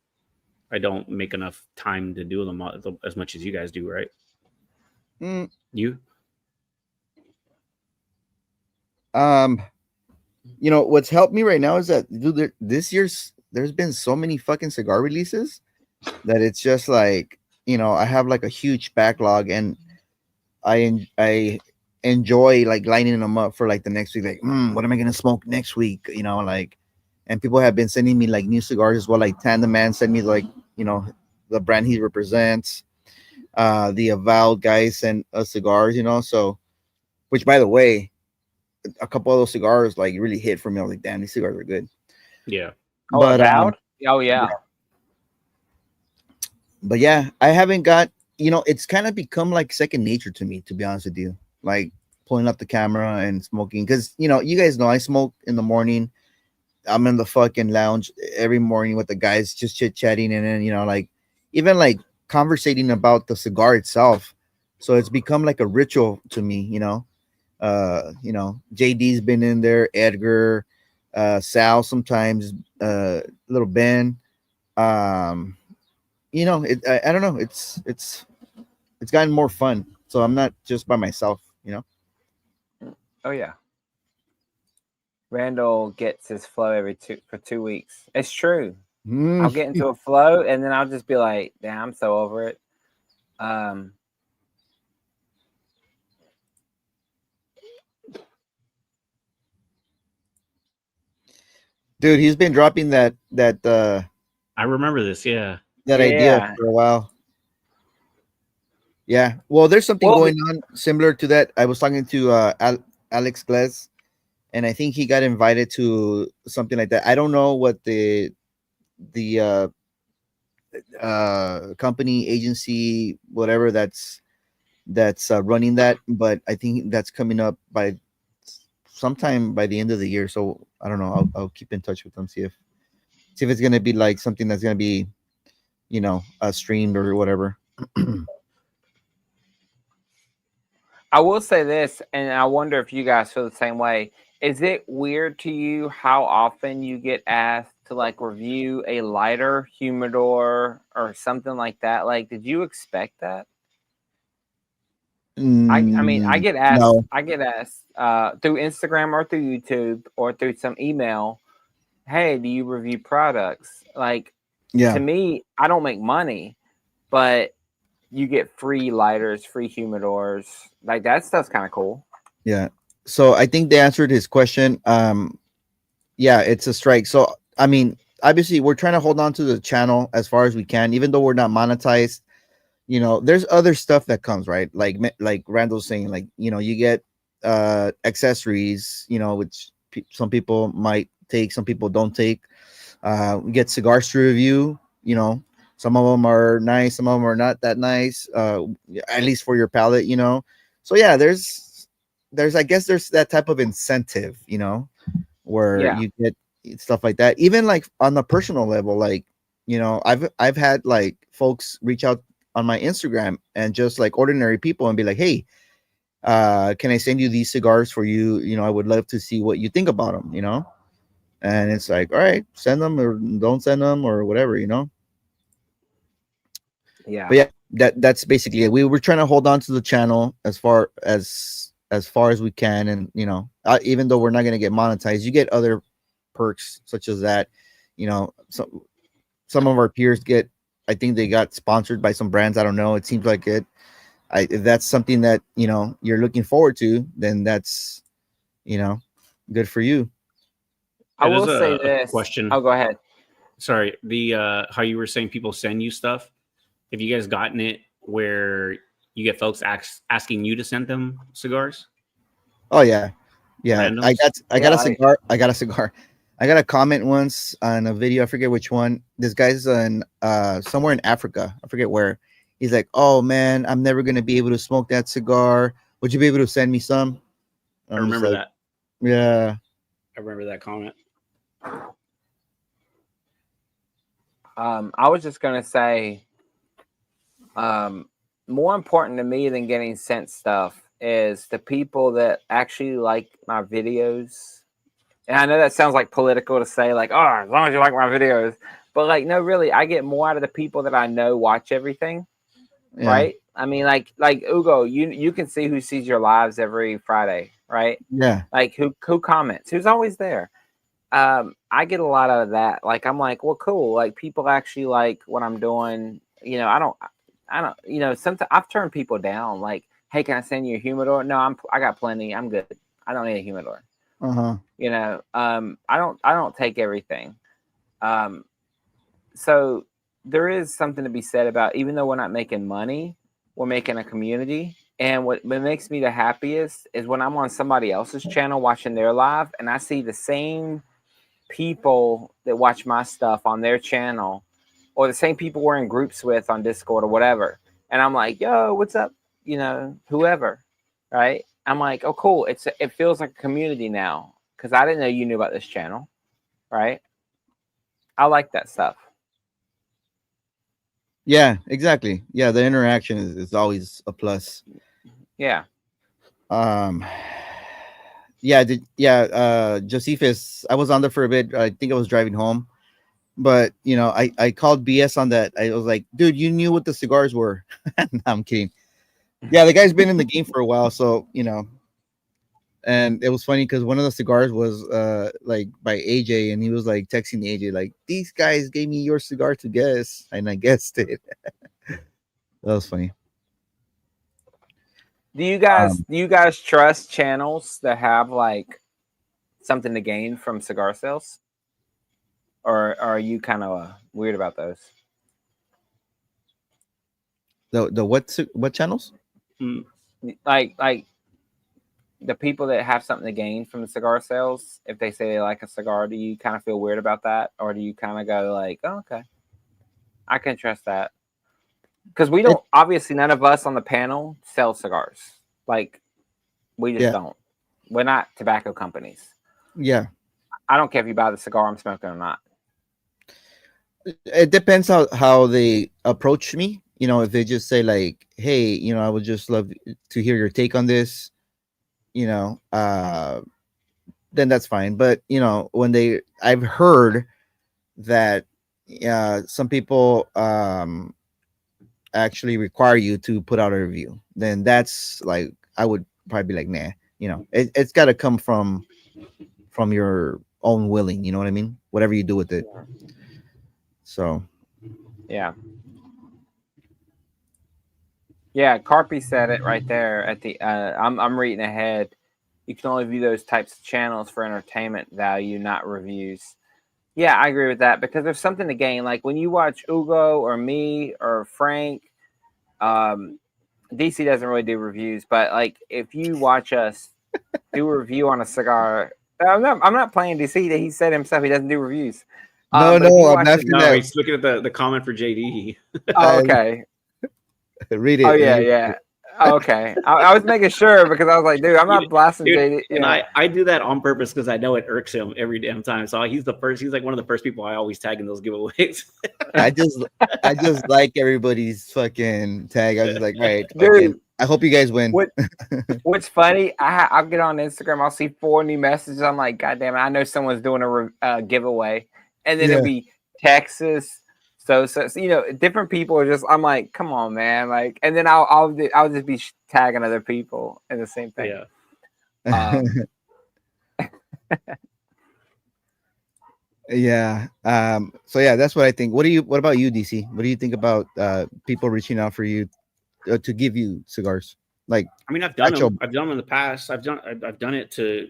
I don't make enough time to do them as much as you guys do, right? Mm, You? you know what's helped me right now is that dude, this year's there's been so many fucking cigar releases that it's just like, you know, I have like a huge backlog, and I enjoy like lining them up for like the next week. Like, what am I gonna smoke next week? You know, like, and people have been sending me like new cigars as well. Like Tandem Man sent me like, you know, the brand he represents. The Avowed guys sent us cigars, you know. So, which by the way, a couple of those cigars like really hit for me. I was like, damn, these cigars are good. Yeah. Oh, But Avowed? Oh yeah. but yeah, I haven't got, you know, it's kind of become like second nature to me, to be honest with you. Like pulling up the camera and smoking, because you know, you guys know I smoke in the morning. I'm in the fucking lounge every morning with the guys, just chit chatting, and then, you know, like even like conversating about the cigar itself. So it's become like a ritual to me, you know. You know, JD's been in there, Edgar, Sal sometimes, little Ben. Um, you know, I don't know, it's gotten more fun. So I'm not just by myself, you know. Oh yeah. Randall gets his flow for 2 weeks. It's true. I'll get into a flow and then I'll just be like, damn, I'm so over it. Dude, he's been dropping that I remember this, yeah. idea Yeah. for a while. Yeah. Well, there's something going on similar to that. I was talking to Alex Glez, and I think he got invited to something like that. I don't know what the company, agency, whatever that's running that, but I think that's coming up by sometime by the end of the year. So I don't know. I'll keep in touch with them, see if it's gonna be like something that's gonna be, you know, streamed or whatever. I will say this, and I wonder if you guys feel the same way. Is it weird to you how often you get asked to like review a lighter humidor or something like that? Like, did you expect that? I mean, I get asked. No. I get asked through Instagram or through YouTube or through some email. Hey, do you review products? Like, Yeah. to me, I don't make money, but you get free lighters, free humidors. Like that stuff's kind of cool. Yeah. So I think they answered his question. Yeah, it's a strike. So I mean, obviously we're trying to hold on to the channel as far as we can, even though we're not monetized. You know, there's other stuff that comes, right? Like Randall's saying, like, you know, you get accessories, you know, which some people might take, some people don't take. We get cigars to review, you know. Some of them are nice, some of them are not that nice, at least for your palate, you know. So yeah, there's I guess there's that type of incentive, you know, where you get stuff like that. Even like on the personal level, like, you know, I've had like folks reach out on my Instagram and just like ordinary people and be like, hey, can I send you these cigars for you? You know, I would love to see what you think about them, you know. And it's like, all right, send them or don't send them or whatever, you know. Yeah. But yeah, that's basically it. We were trying to hold on to the channel as far as we can, and you know, even though we're not going to get monetized, you get other perks such as that. You know, some of our peers get, I think they got sponsored by some brands. I don't know. It seems like it. If that's something that, you know, you're looking forward to, then that's good for you. I There's will say a this. question. Oh, go ahead. Sorry, the how you were saying people send you stuff. Have you guys gotten it where you get folks asking you to send them cigars? Oh yeah, yeah. Randoms? I got Yeah, a cigar. I got a cigar. I got a comment once on a video. I forget which one. This guy's in somewhere in Africa. I forget where. He's like, "Oh man, I'm never gonna be able to smoke that cigar. Would you be able to send me some?" I I'm just remember like, that. yeah, I remember that comment. I was just gonna say, more important to me than getting sent stuff is the people that actually like my videos. And I know that sounds like political to say, like, oh, as long as you like my videos, but like, no, really, I get more out of the people that I know watch everything, yeah, right? I mean, like Ugo, you can see who sees your lives every Friday, right? yeah, Like who comments, who's always there. I get a lot out of that. Like I'm like, well, cool. Like people actually like what I'm doing. You know, I don't. You know, sometimes I've turned people down. Like, hey, can I send you a humidor? No, I got plenty. I'm good. I don't need a humidor. uh-huh. You know, I don't take everything. Um, so there is something to be said about, even though we're not making money, we're making a community. And what makes me the happiest is when I'm on somebody else's channel watching their live and I see the same people that watch my stuff on their channel, or the same people we're in groups with on Discord or whatever. And I'm like, yo, what's up? You know, whoever, right? I'm like, oh, cool. It feels like a community now because I didn't know you knew about this channel, right? I like that stuff. Yeah, exactly. Yeah, the interaction is always a plus. Yeah. Um, yeah, Josephus, I was on there for a bit. I think I was driving home, but I called BS on that. I was like, dude, you knew what the cigars were. No, I'm kidding. Yeah, the guy's been in the game for a while, so and it was funny because one of the cigars was like by AJ, and he was like texting AJ like, these guys gave me your cigar to guess, and I guessed it. That was funny. Do you guys trust channels that have like something to gain from cigar sales, or are you kind of weird about those? The what channels? Mm, Like the people that have something to gain from the cigar sales, if they say they like a cigar, do you kind of feel weird about that, or do you kind of go like, oh, okay, I can trust that? Because we don't, obviously, none of us on the panel sell cigars. Like, we just Yeah. don't. We're not tobacco companies. Yeah, I don't care if you buy the cigar I'm smoking or not. it depends how they approach me. If they just say like, hey, I would just love to hear your take on this, you know uh then that's fine. But when I've heard that some people actually require you to put out a review, then that's like, I would probably be like, nah. It's got to come from your own willing, you know what I mean, whatever you do with it. So Yeah. Yeah, Carpy said it right there at the. I'm reading ahead. You can only view those types of channels for entertainment value, not reviews. Yeah, I agree with that because there's something to gain. Like when you watch Ugo or me or Frank, DC doesn't really do reviews, but like if you watch us do a review on a cigar, I'm not playing DC. That he said himself he doesn't do reviews. no, But if you I'm watch laughing no, at he's looking at the comment for JD. oh, okay. read it. Oh and yeah, you- yeah. Okay, I was making sure because I was like, dude, I'm not blasting Dude, JD. and Yeah. I do that on purpose because I know it irks him every damn time. So he's like one of the first people I always tag in those giveaways. I just like everybody's fucking tag. I was just like, all right, Dude, fucking, I hope you guys win. What's funny? I'll get on Instagram. I'll see 4 new messages. I'm like, God damn it! I know someone's doing a giveaway, and then Yeah. it'll be Texas. So different people are just. I'm like, come on, man! Like, and then I'll just be tagging other people in the same thing. Yeah. Yeah. So yeah, that's what I think. What about you, DC? What do you think about people reaching out for you to give you cigars? Like, I mean, I've done actual- them. I've done them in the past. I've done it to,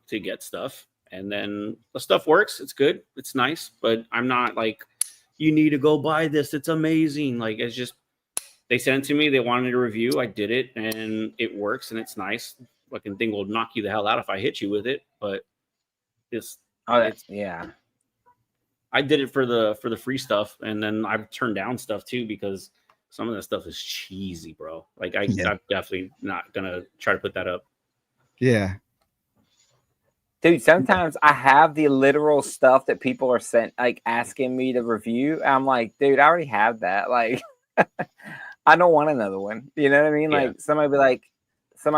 to get stuff, and then the stuff works. It's good. It's nice, but I'm not like, you need to go buy this. It's amazing. Like, it's just, they sent it to me. They wanted a review. I did it, and it works, and it's nice. Fucking thing will knock you the hell out if I hit you with it, but it's yeah. I did it for the free stuff, and then I've turned down stuff too because some of that stuff is cheesy, bro. Like I'm definitely not gonna try to put that up. yeah. Dude, sometimes I have the literal stuff that people are asking me to review. I'm like, dude, I already have that. Like, I don't want another one. You know what I mean? Yeah. Like, somebody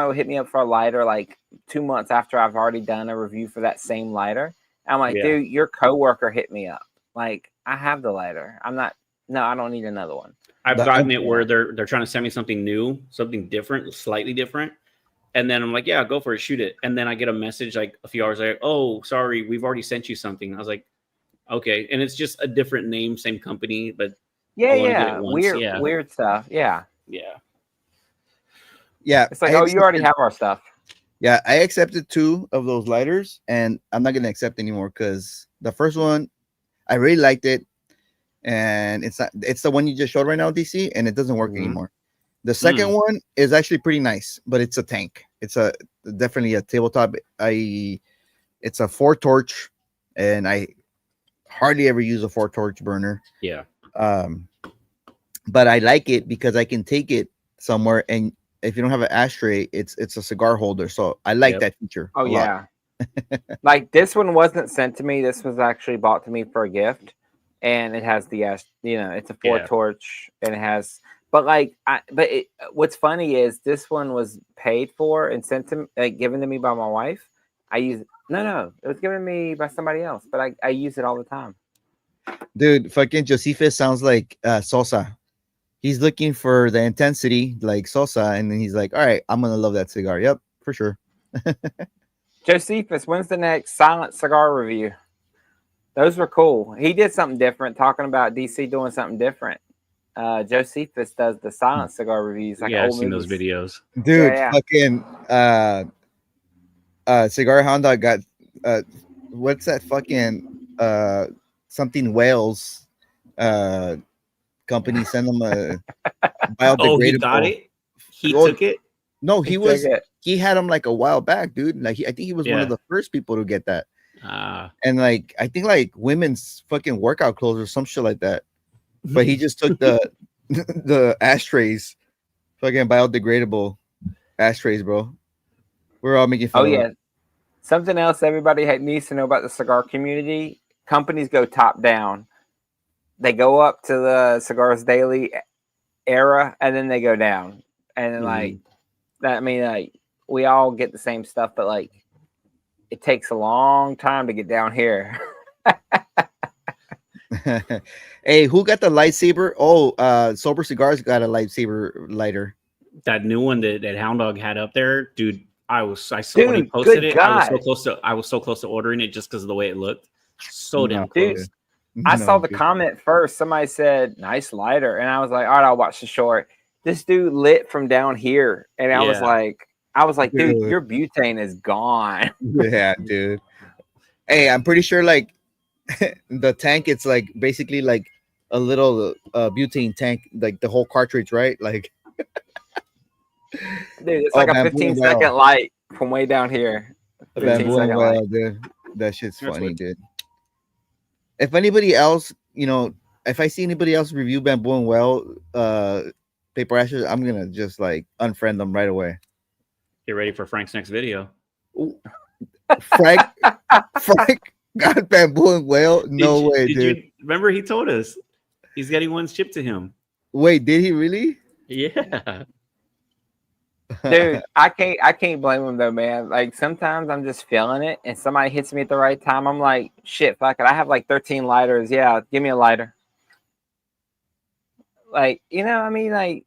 will hit me up for a lighter like 2 months after I've already done a review for that same lighter. I'm like, Yeah. dude, your coworker hit me up. Like, I have the lighter. I don't need another one. I've gotten it where they're trying to send me something new, something different, slightly different. And then I'm like, yeah, go for it, shoot it. And then I get a message like a few hours later, oh, sorry, we've already sent you something. I was like, okay. And it's just a different name, same company, but yeah. Weird stuff. Yeah. Yeah. Yeah. It's like, you already have our stuff. Yeah, I accepted 2 of those lighters, and I'm not gonna accept anymore because the first one, I really liked it, and it's the one you just showed right now, DC, and it doesn't work anymore. The second one is actually pretty nice, but it's a tank. It's definitely a tabletop. It's a 4-torch, and I hardly ever use a 4-torch burner. Yeah. But I like it because I can take it somewhere, and if you don't have an ashtray, it's a cigar holder. So I like that feature. Oh yeah. Like, this one wasn't sent to me. This was actually bought to me for a gift, and it has the it's a 4-torch, and it has. But what's funny is this one was paid for and sent to given to me by my wife. I use it was given to me by somebody else, but I use it all the time. Dude, fucking Josephus sounds like Sosa. He's looking for the intensity like Sosa, and then he's like, all right, I'm gonna love that cigar. Yep, for sure. Josephus, when's the next silent cigar review? Those were cool. He did something different, talking about DC doing something different. Josephus does the silent cigar reviews. Like, I've seen those videos. Dude, fucking Cigar Hound Dog got what's that fucking something Wales company send them a biodegradable. Oh, he got it? He took it? No, he had them like a while back, dude. Like, I think he was one of the first people to get that. And like, I think like women's fucking workout clothes or some shit like that. But he just took the ashtrays, fucking biodegradable ashtrays, bro. We're all making fun. Oh yeah. Something else everybody needs to know about the cigar community: companies go top down. They go up to the Cigars Daily era, and then they go down. And then like that, I mean, like, we all get the same stuff, but like, it takes a long time to get down here. Hey, who got the lightsaber? Oh, Sober Cigars got a lightsaber lighter. That new one that Hound Dog had up there, dude. I saw when he posted it. I was so close to ordering it just because of the way it looked. So damn close. I saw the comment first. Somebody said nice lighter, and I was like, all right, I'll watch the short. This dude lit from down here, and I was like, dude, your butane is gone. Yeah, dude. Hey, I'm pretty sure like the tank, it's like basically like a little butane tank, like the whole cartridge, right? Like, dude, it's like a 15-second light from way down here. 15-second light, dude. That shit's funny, dude. If anybody else, if I see anybody else review Bamboo and Well Paper Ashes, I'm gonna just like unfriend them right away. Get ready for Frank's next video. Frank got Bamboo and Whale? No way, dude. Remember he told us he's getting one shipped to him. Wait, did he really? Yeah. Dude, I can't blame him though, man. Like, sometimes I'm just feeling it, and somebody hits me at the right time. I'm like, shit, fuck it. I have like 13 lighters. Yeah, give me a lighter. Like, I mean, like,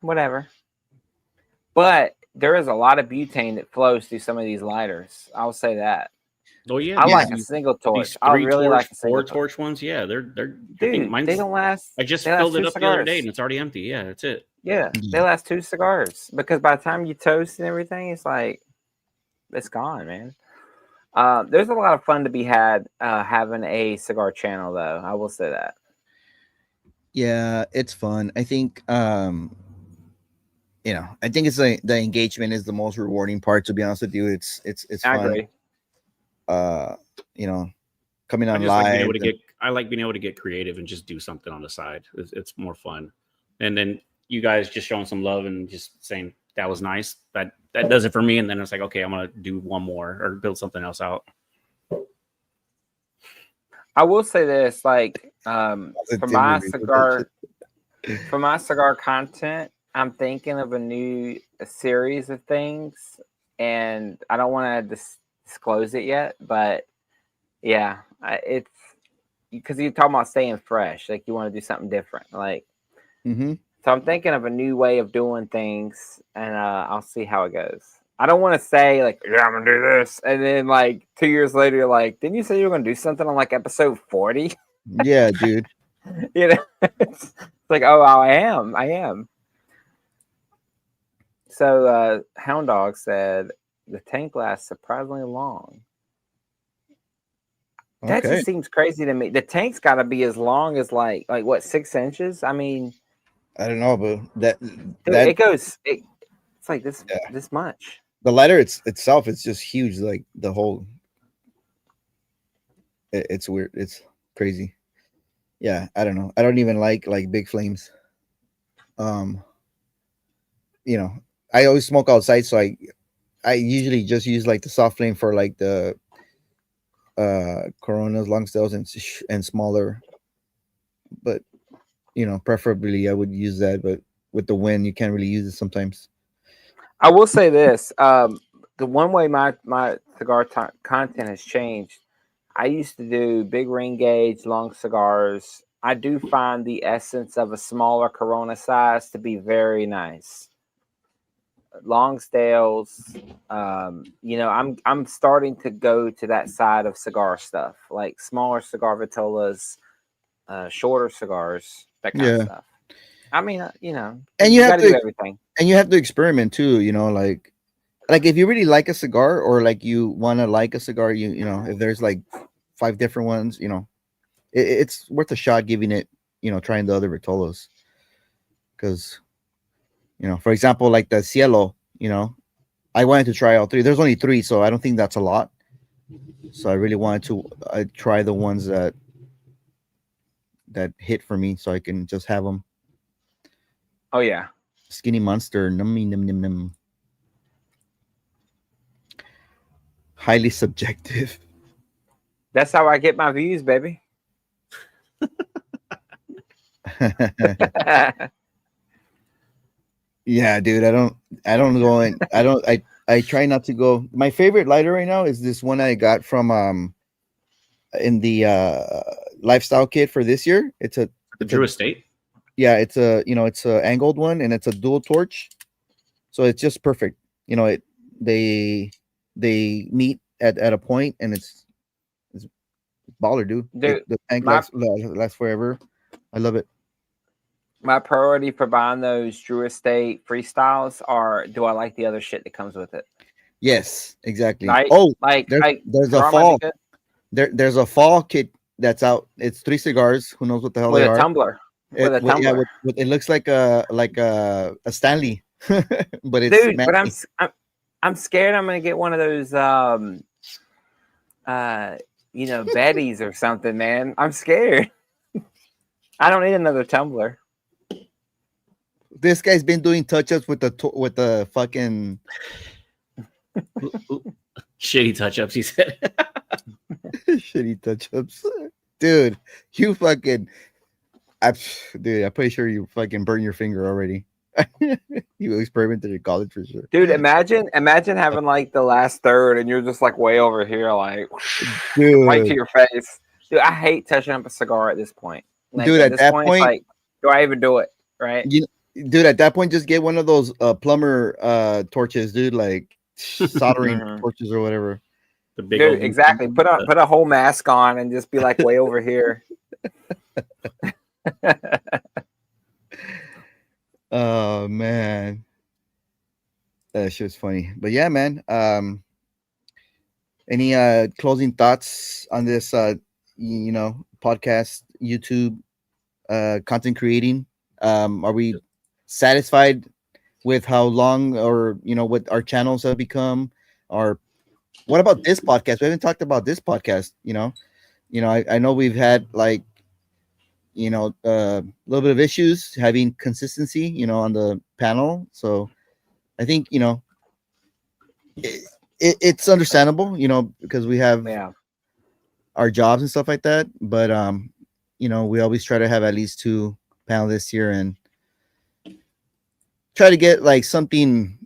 whatever. But there is a lot of butane that flows through some of these lighters. I'll say that. Oh yeah, I Yeah. like a single torch. these I 3 really torch, like a 4 single torch. torch ones. Yeah, they're. I think Dude, mine's. they don't last. I just They last filled it two up the other day cigars. and it's already empty. Yeah, that's it. Yeah, they Yeah. last 2 cigars because by the time you toast and everything, it's like it's gone, man. There's a lot of fun to be had having a cigar channel, though. I will say that. Yeah, it's fun. I think I think it's the engagement is the most rewarding part, to be honest with you. It's I fun. agree. Coming I on just like being live. able to get. I like being able to get creative and just do something on the side. It's more fun. And then you guys just showing some love and just saying that was nice. That does it for me. And then it's like, okay, I'm gonna do one more or build something else out. I will say this, like, for my cigar content, I'm thinking of a new series of things, and I don't want to disclose it yet, but yeah, it's because you're talking about staying fresh, like you want to do something different, like. Mm-hmm. So I'm thinking of a new way of doing things, and I'll see how it goes. I don't want to say like, yeah, I'm gonna do this, and then like 2 years later, you're like, didn't you say you were gonna do something on like episode 40? Yeah, dude. It's like, oh, I am. So Hound Dog said the tank lasts surprisingly long. That Okay. just seems crazy to me. The tank's got to be as long as like what, 6 inches? I mean, I don't know, but dude, that it goes. It's like this Yeah. this much. the lighter itself is just huge. Like the whole, it's weird. It's crazy. Yeah, I don't know. I don't even like big flames. Um, I always smoke outside, so I usually just use like the soft flame for like the Coronas, long stills, and smaller. But preferably I would use that. But with the wind, you can't really use it sometimes. I will say this: the one way my cigar content has changed. I used to do big ring gauge, long cigars. I do find the essence of a smaller Corona size to be very nice. Long stales, I'm starting to go to that side of cigar stuff, like smaller cigar vitolas, shorter cigars, that kind of Yeah. stuff. I mean, And you you have got to do to everything. and you have to experiment too. Like if you really like a cigar, or like you want to like a cigar, if there's like 5 different ones, it's worth a shot giving it, trying the other vitolas. Because for example, like the Cielo, I wanted to try all 3. There's only 3, so I don't think that's a lot. So I really wanted to try the ones that hit for me, so I can just have them. Oh yeah. Skinny Monster, nummy num num num. Highly subjective. That's how I get my views, baby. Yeah, dude. I don't go in. I try not to go. My favorite lighter right now is this one I got from in the lifestyle kit for this year. It's a Drew Estate. Yeah, it's a angled one, and it's a dual torch, so it's just perfect. They meet at a point, and it's baller, dude. Dude, The tank lasts forever. I love it. My priority for buying those Drew Estate freestyles are: do I like the other shit that comes with it? Yes, exactly. Right? Oh, Like there's a Cigar might be fall. good. There's a fall kit that's out. It's 3 cigars. Who knows what the hell with they a are? tumbler. With a tumbler. It looks like a Stanley, but it's Dude, but manly. I'm scared I'm gonna get one of those Betty's or something, man. I'm scared. I don't need another tumbler. This guy's been doing touch-ups with the fucking Shitty touch-ups, he said. shitty touch-ups, dude. You fucking, I'm pretty sure you fucking burned your finger already. You experimented in college for sure, Dude. Imagine having like the last third, and you're just like way over here, like right to dude. your face. Dude, I hate touching up a cigar at this point. Like, Dude, at this that it's point, like, do I even do it? Right? dude, at that point, just get one of those plumber torches, dude, like soldering Mhm. torches or whatever. The big Dude, old exactly. Put a whole mask on and just be like way over here. Oh man, that shit's funny. But yeah, man. Any closing thoughts on this? Podcast, YouTube, content creating. Are we satisfied with how long, or what our channels have become? Or what about this podcast? We haven't talked about this podcast. I know we've had like a little bit of issues having consistency, on the panel. So I think it's understandable, because we have Yeah. our jobs and stuff like that. But we always try to have at least 2 panelists here and try to get like something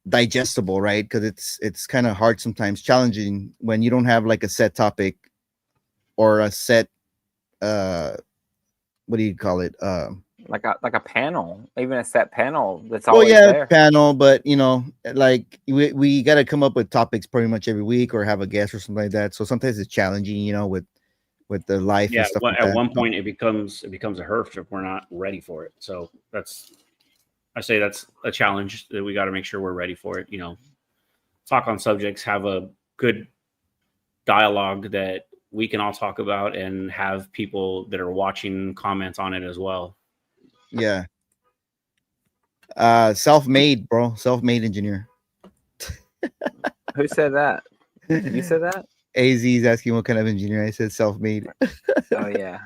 digestible, right? Because it's kind of hard sometimes, challenging when you don't have like a set topic or a set what do you call it? Like a panel, even a set panel that's Well, always yeah, there. panel, but like we got to come up with topics pretty much every week or have a guest or something like that. So sometimes it's challenging, with the life Yeah, and stuff like at that. one point it becomes a herf if we're not ready for it. So I say that's a challenge that we got to make sure we're ready for it. Talk on subjects, have a good dialogue that we can all talk about, and have people that are watching comment on it as well. Yeah. Self-made, bro. Self-made engineer. Who said that? You said that? AZ is asking what kind of engineer. I said self-made. Oh yeah.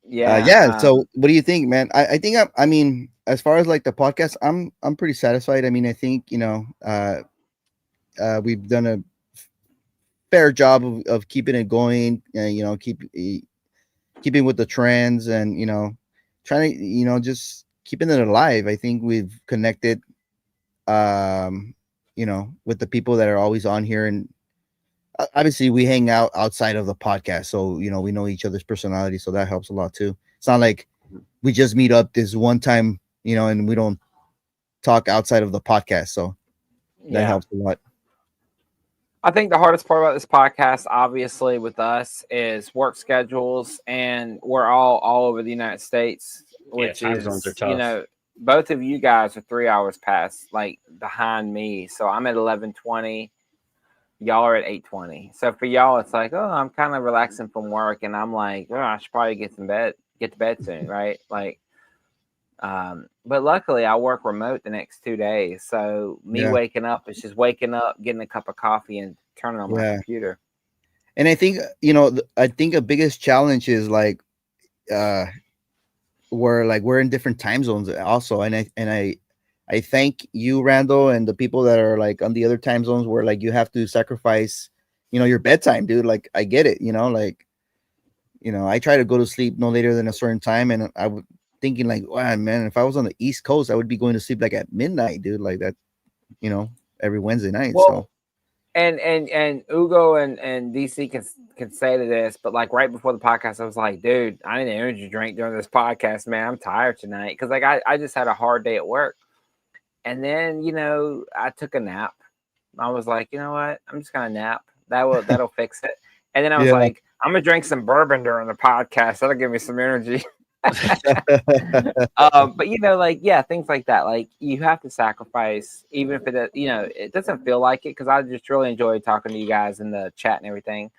Yeah. So what do you think, man? I think I mean, as far as like the podcast, I'm pretty satisfied. I mean, I think we've done a fair job of keeping it going. Keeping with the trends, and trying to just keeping it alive. I think we've connected with the people that are always on here, and obviously we hang out outside of the podcast, so we know each other's personality, so that helps a lot too. It's not like we just meet up this one time, and we don't talk outside of the podcast, so that helps a lot. I think the hardest part about this podcast, obviously, with us is work schedules, and we're all over the United States, which time is, zones are tough. Both of you guys are 3 hours past, like, behind me. So I'm at 11:20. Y'all are at 8:20. So for y'all, it's like, oh, I'm kind of relaxing from work, and I'm like, oh, I should probably get to bed soon, right? Like, but luckily I work remote the next 2 days. So waking up is just waking up, getting a cup of coffee, and turning on my computer. And I think a biggest challenge is like we're in different time zones also, and I thank you, Randall, and the people that are like on the other time zones where like you have to sacrifice your bedtime, dude. Like I get it, I try to go to sleep no later than a certain time, and I would thinking like, wow, man, if I was on the East Coast, I would be going to sleep like at midnight, dude, like that, every Wednesday night. Well, so and Ugo and DC can say to this, but like right before the podcast, I was like, dude, I need an energy drink during this podcast, man. I'm tired tonight because like I just had a hard day at work, and then I took a nap. I was like, you know what, I'm just gonna nap. That'll fix it. And then I was like, I'm gonna drink some bourbon during the podcast. That'll give me some energy. But things like that, like you have to sacrifice, even if it doesn't feel like it, because I just really enjoy talking to you guys in the chat and everything.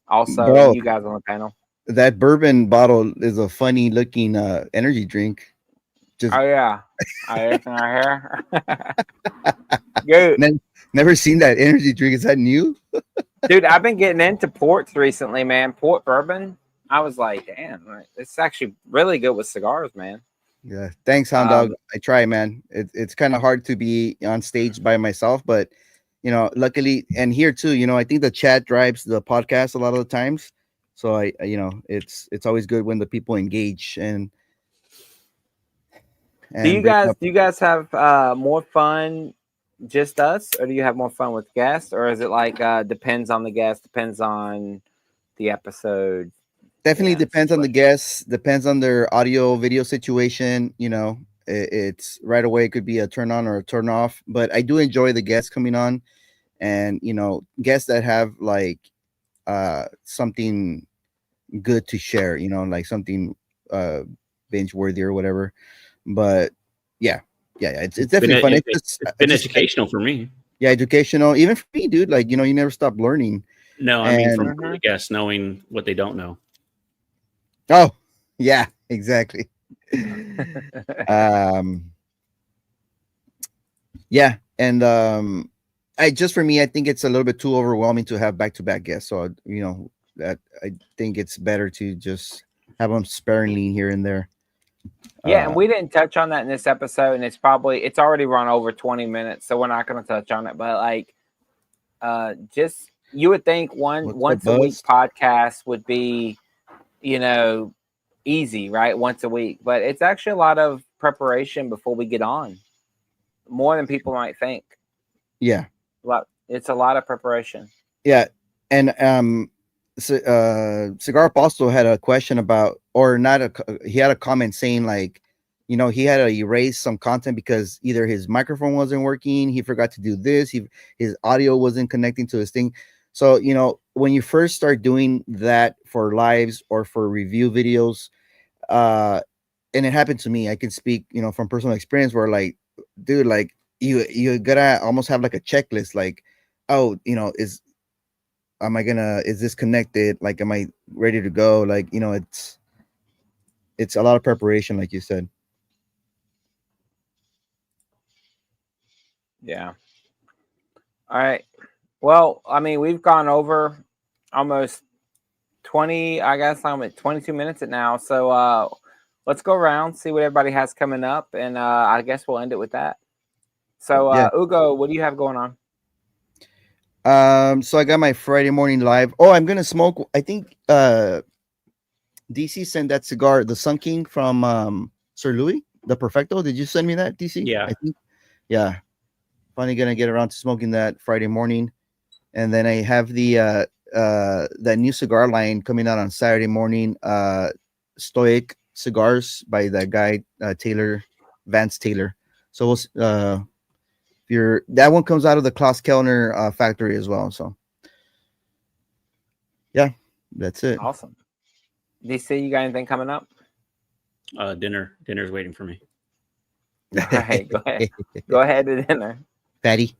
Also, bro, you guys on the panel. That bourbon bottle is a funny looking energy drink. Oh yeah, everything right here. Good. Never seen that energy drink. Is that new? Dude, I've been getting into ports recently, man. Port bourbon. I was like, damn, it's actually really good with cigars, man. Yeah, thanks, Hound Dog. I try, man. It's kind of hard to be on stage by myself, but luckily, and here too, I think the chat drives the podcast a lot of the times. So it's always good when the people engage and do you guys have more fun just us, or do you have more fun with guests, or is it like depends on the guest, depends on the episode? Definitely depends on the guests, depends on their audio video situation, It's right away. It could be a turn on or a turn off. But I do enjoy the guests coming on, and guests that have like something good to share. Like something binge worthy or whatever. But yeah, it's definitely fun. It's been educational for me. Yeah, educational. Even for me, dude. Like, you never stop learning. No, I mean from the guests knowing what they don't know. Oh, yeah, exactly. Yeah, and for me, I think it's a little bit too overwhelming to have back-to-back guests. So that I think it's better to just have them sparingly here and there. Yeah, and we didn't touch on that in this episode, and it's already run over 20 minutes, so we're not going to touch on it. But like, just you would think once a week podcast would be, easy, right? Once a week, but it's actually a lot of preparation before we get on, more than people might think. Yeah, it's a lot of preparation. Yeah, and Cigar Apostle had a question about, or not he had a comment saying like, he had to erase some content because either his microphone wasn't working, he forgot to do this, his audio wasn't connecting to his thing. So when you first start doing that for lives or for review videos, and it happened to me, I can speak from personal experience where like, dude, like you gotta almost have like a checklist, like, oh, is this connected? Like, am I ready to go? Like, it's a lot of preparation, like you said. Yeah. All right. Well, I mean, we've gone over almost 20, I guess I'm at 22 minutes now. So let's go around, see what everybody has coming up, and I guess we'll end it with that. So Hugo, what do you have going on? So I got my Friday morning live. Oh, I'm gonna smoke. I think DC sent that cigar, the Sun King from Sir Louis, the Perfecto. Did you send me that, DC? Yeah. I think. Yeah. Finally gonna get around to smoking that Friday morning, and then I have the that new cigar line coming out on Saturday morning. Stoic cigars by that guy Vance Taylor. So we'll that one comes out of the Klaus Kellner factory as well. So yeah, that's it. Awesome. DC, you got anything coming up? Dinner's waiting for me. All right, go ahead. Go ahead to dinner. Fatty.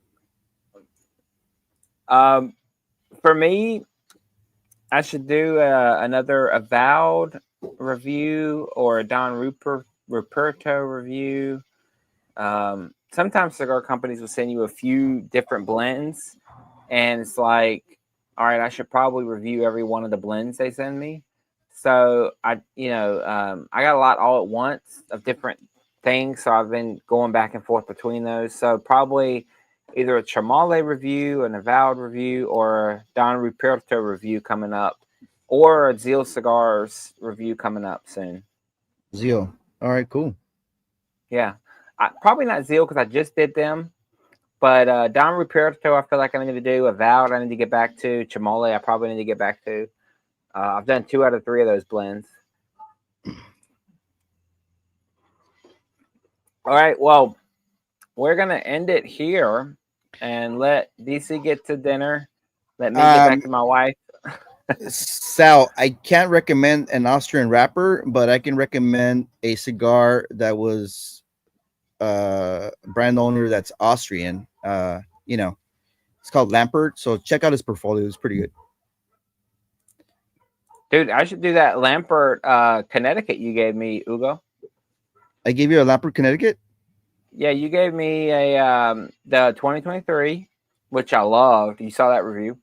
For me, I should do another Avowed review or a Don Ruperto review. Sometimes cigar companies will send you a few different blends, and it's like, all right, I should probably review every one of the blends they send me. So I got a lot all at once of different things, so I've been going back and forth between those. So probably either a Chamale review, an Avowed review, or a Don Ruperto review coming up, or a Zeal Cigars review coming up soon. Zeal. All right, cool. Yeah. Probably not Zeal because I just did them, but Don Ruperto, I feel like I need to do. Avowed, I need to get back to. Chamale, I probably need to get back to. I've done 2 out of 3 of those blends. All right, well, we're going to end it here and let DC get to dinner. Let me get back to my wife. Sal, I can't recommend an Austrian wrapper, but I can recommend a cigar that was brand owner that's Austrian. It's called Lampert. So check out his portfolio. It's pretty good. Dude, I should do that Lampert Connecticut you gave me, Hugo. I gave you a Lampert Connecticut? Yeah, you gave me a the 2023, which I loved. You saw that review.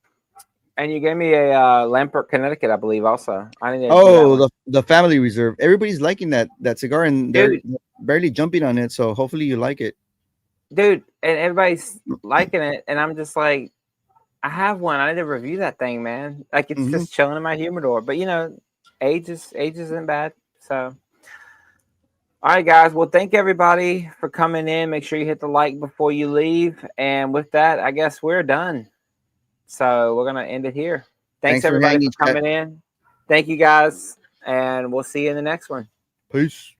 And you gave me a Lampert Connecticut, I believe, also. I didn't the Family Reserve. Everybody's liking that cigar, and they're barely jumping on it. So hopefully you like it, dude. And everybody's liking it, and I'm just like, I have one. I need to review that thing, man. Like it's just chilling in my humidor. But age isn't bad. So, all right, guys. Well, thank everybody for coming in. Make sure you hit the like before you leave. And with that, I guess we're done. So we're going to end it here. Thanks everybody for coming in. Thank you guys. And we'll see you in the next one. Peace.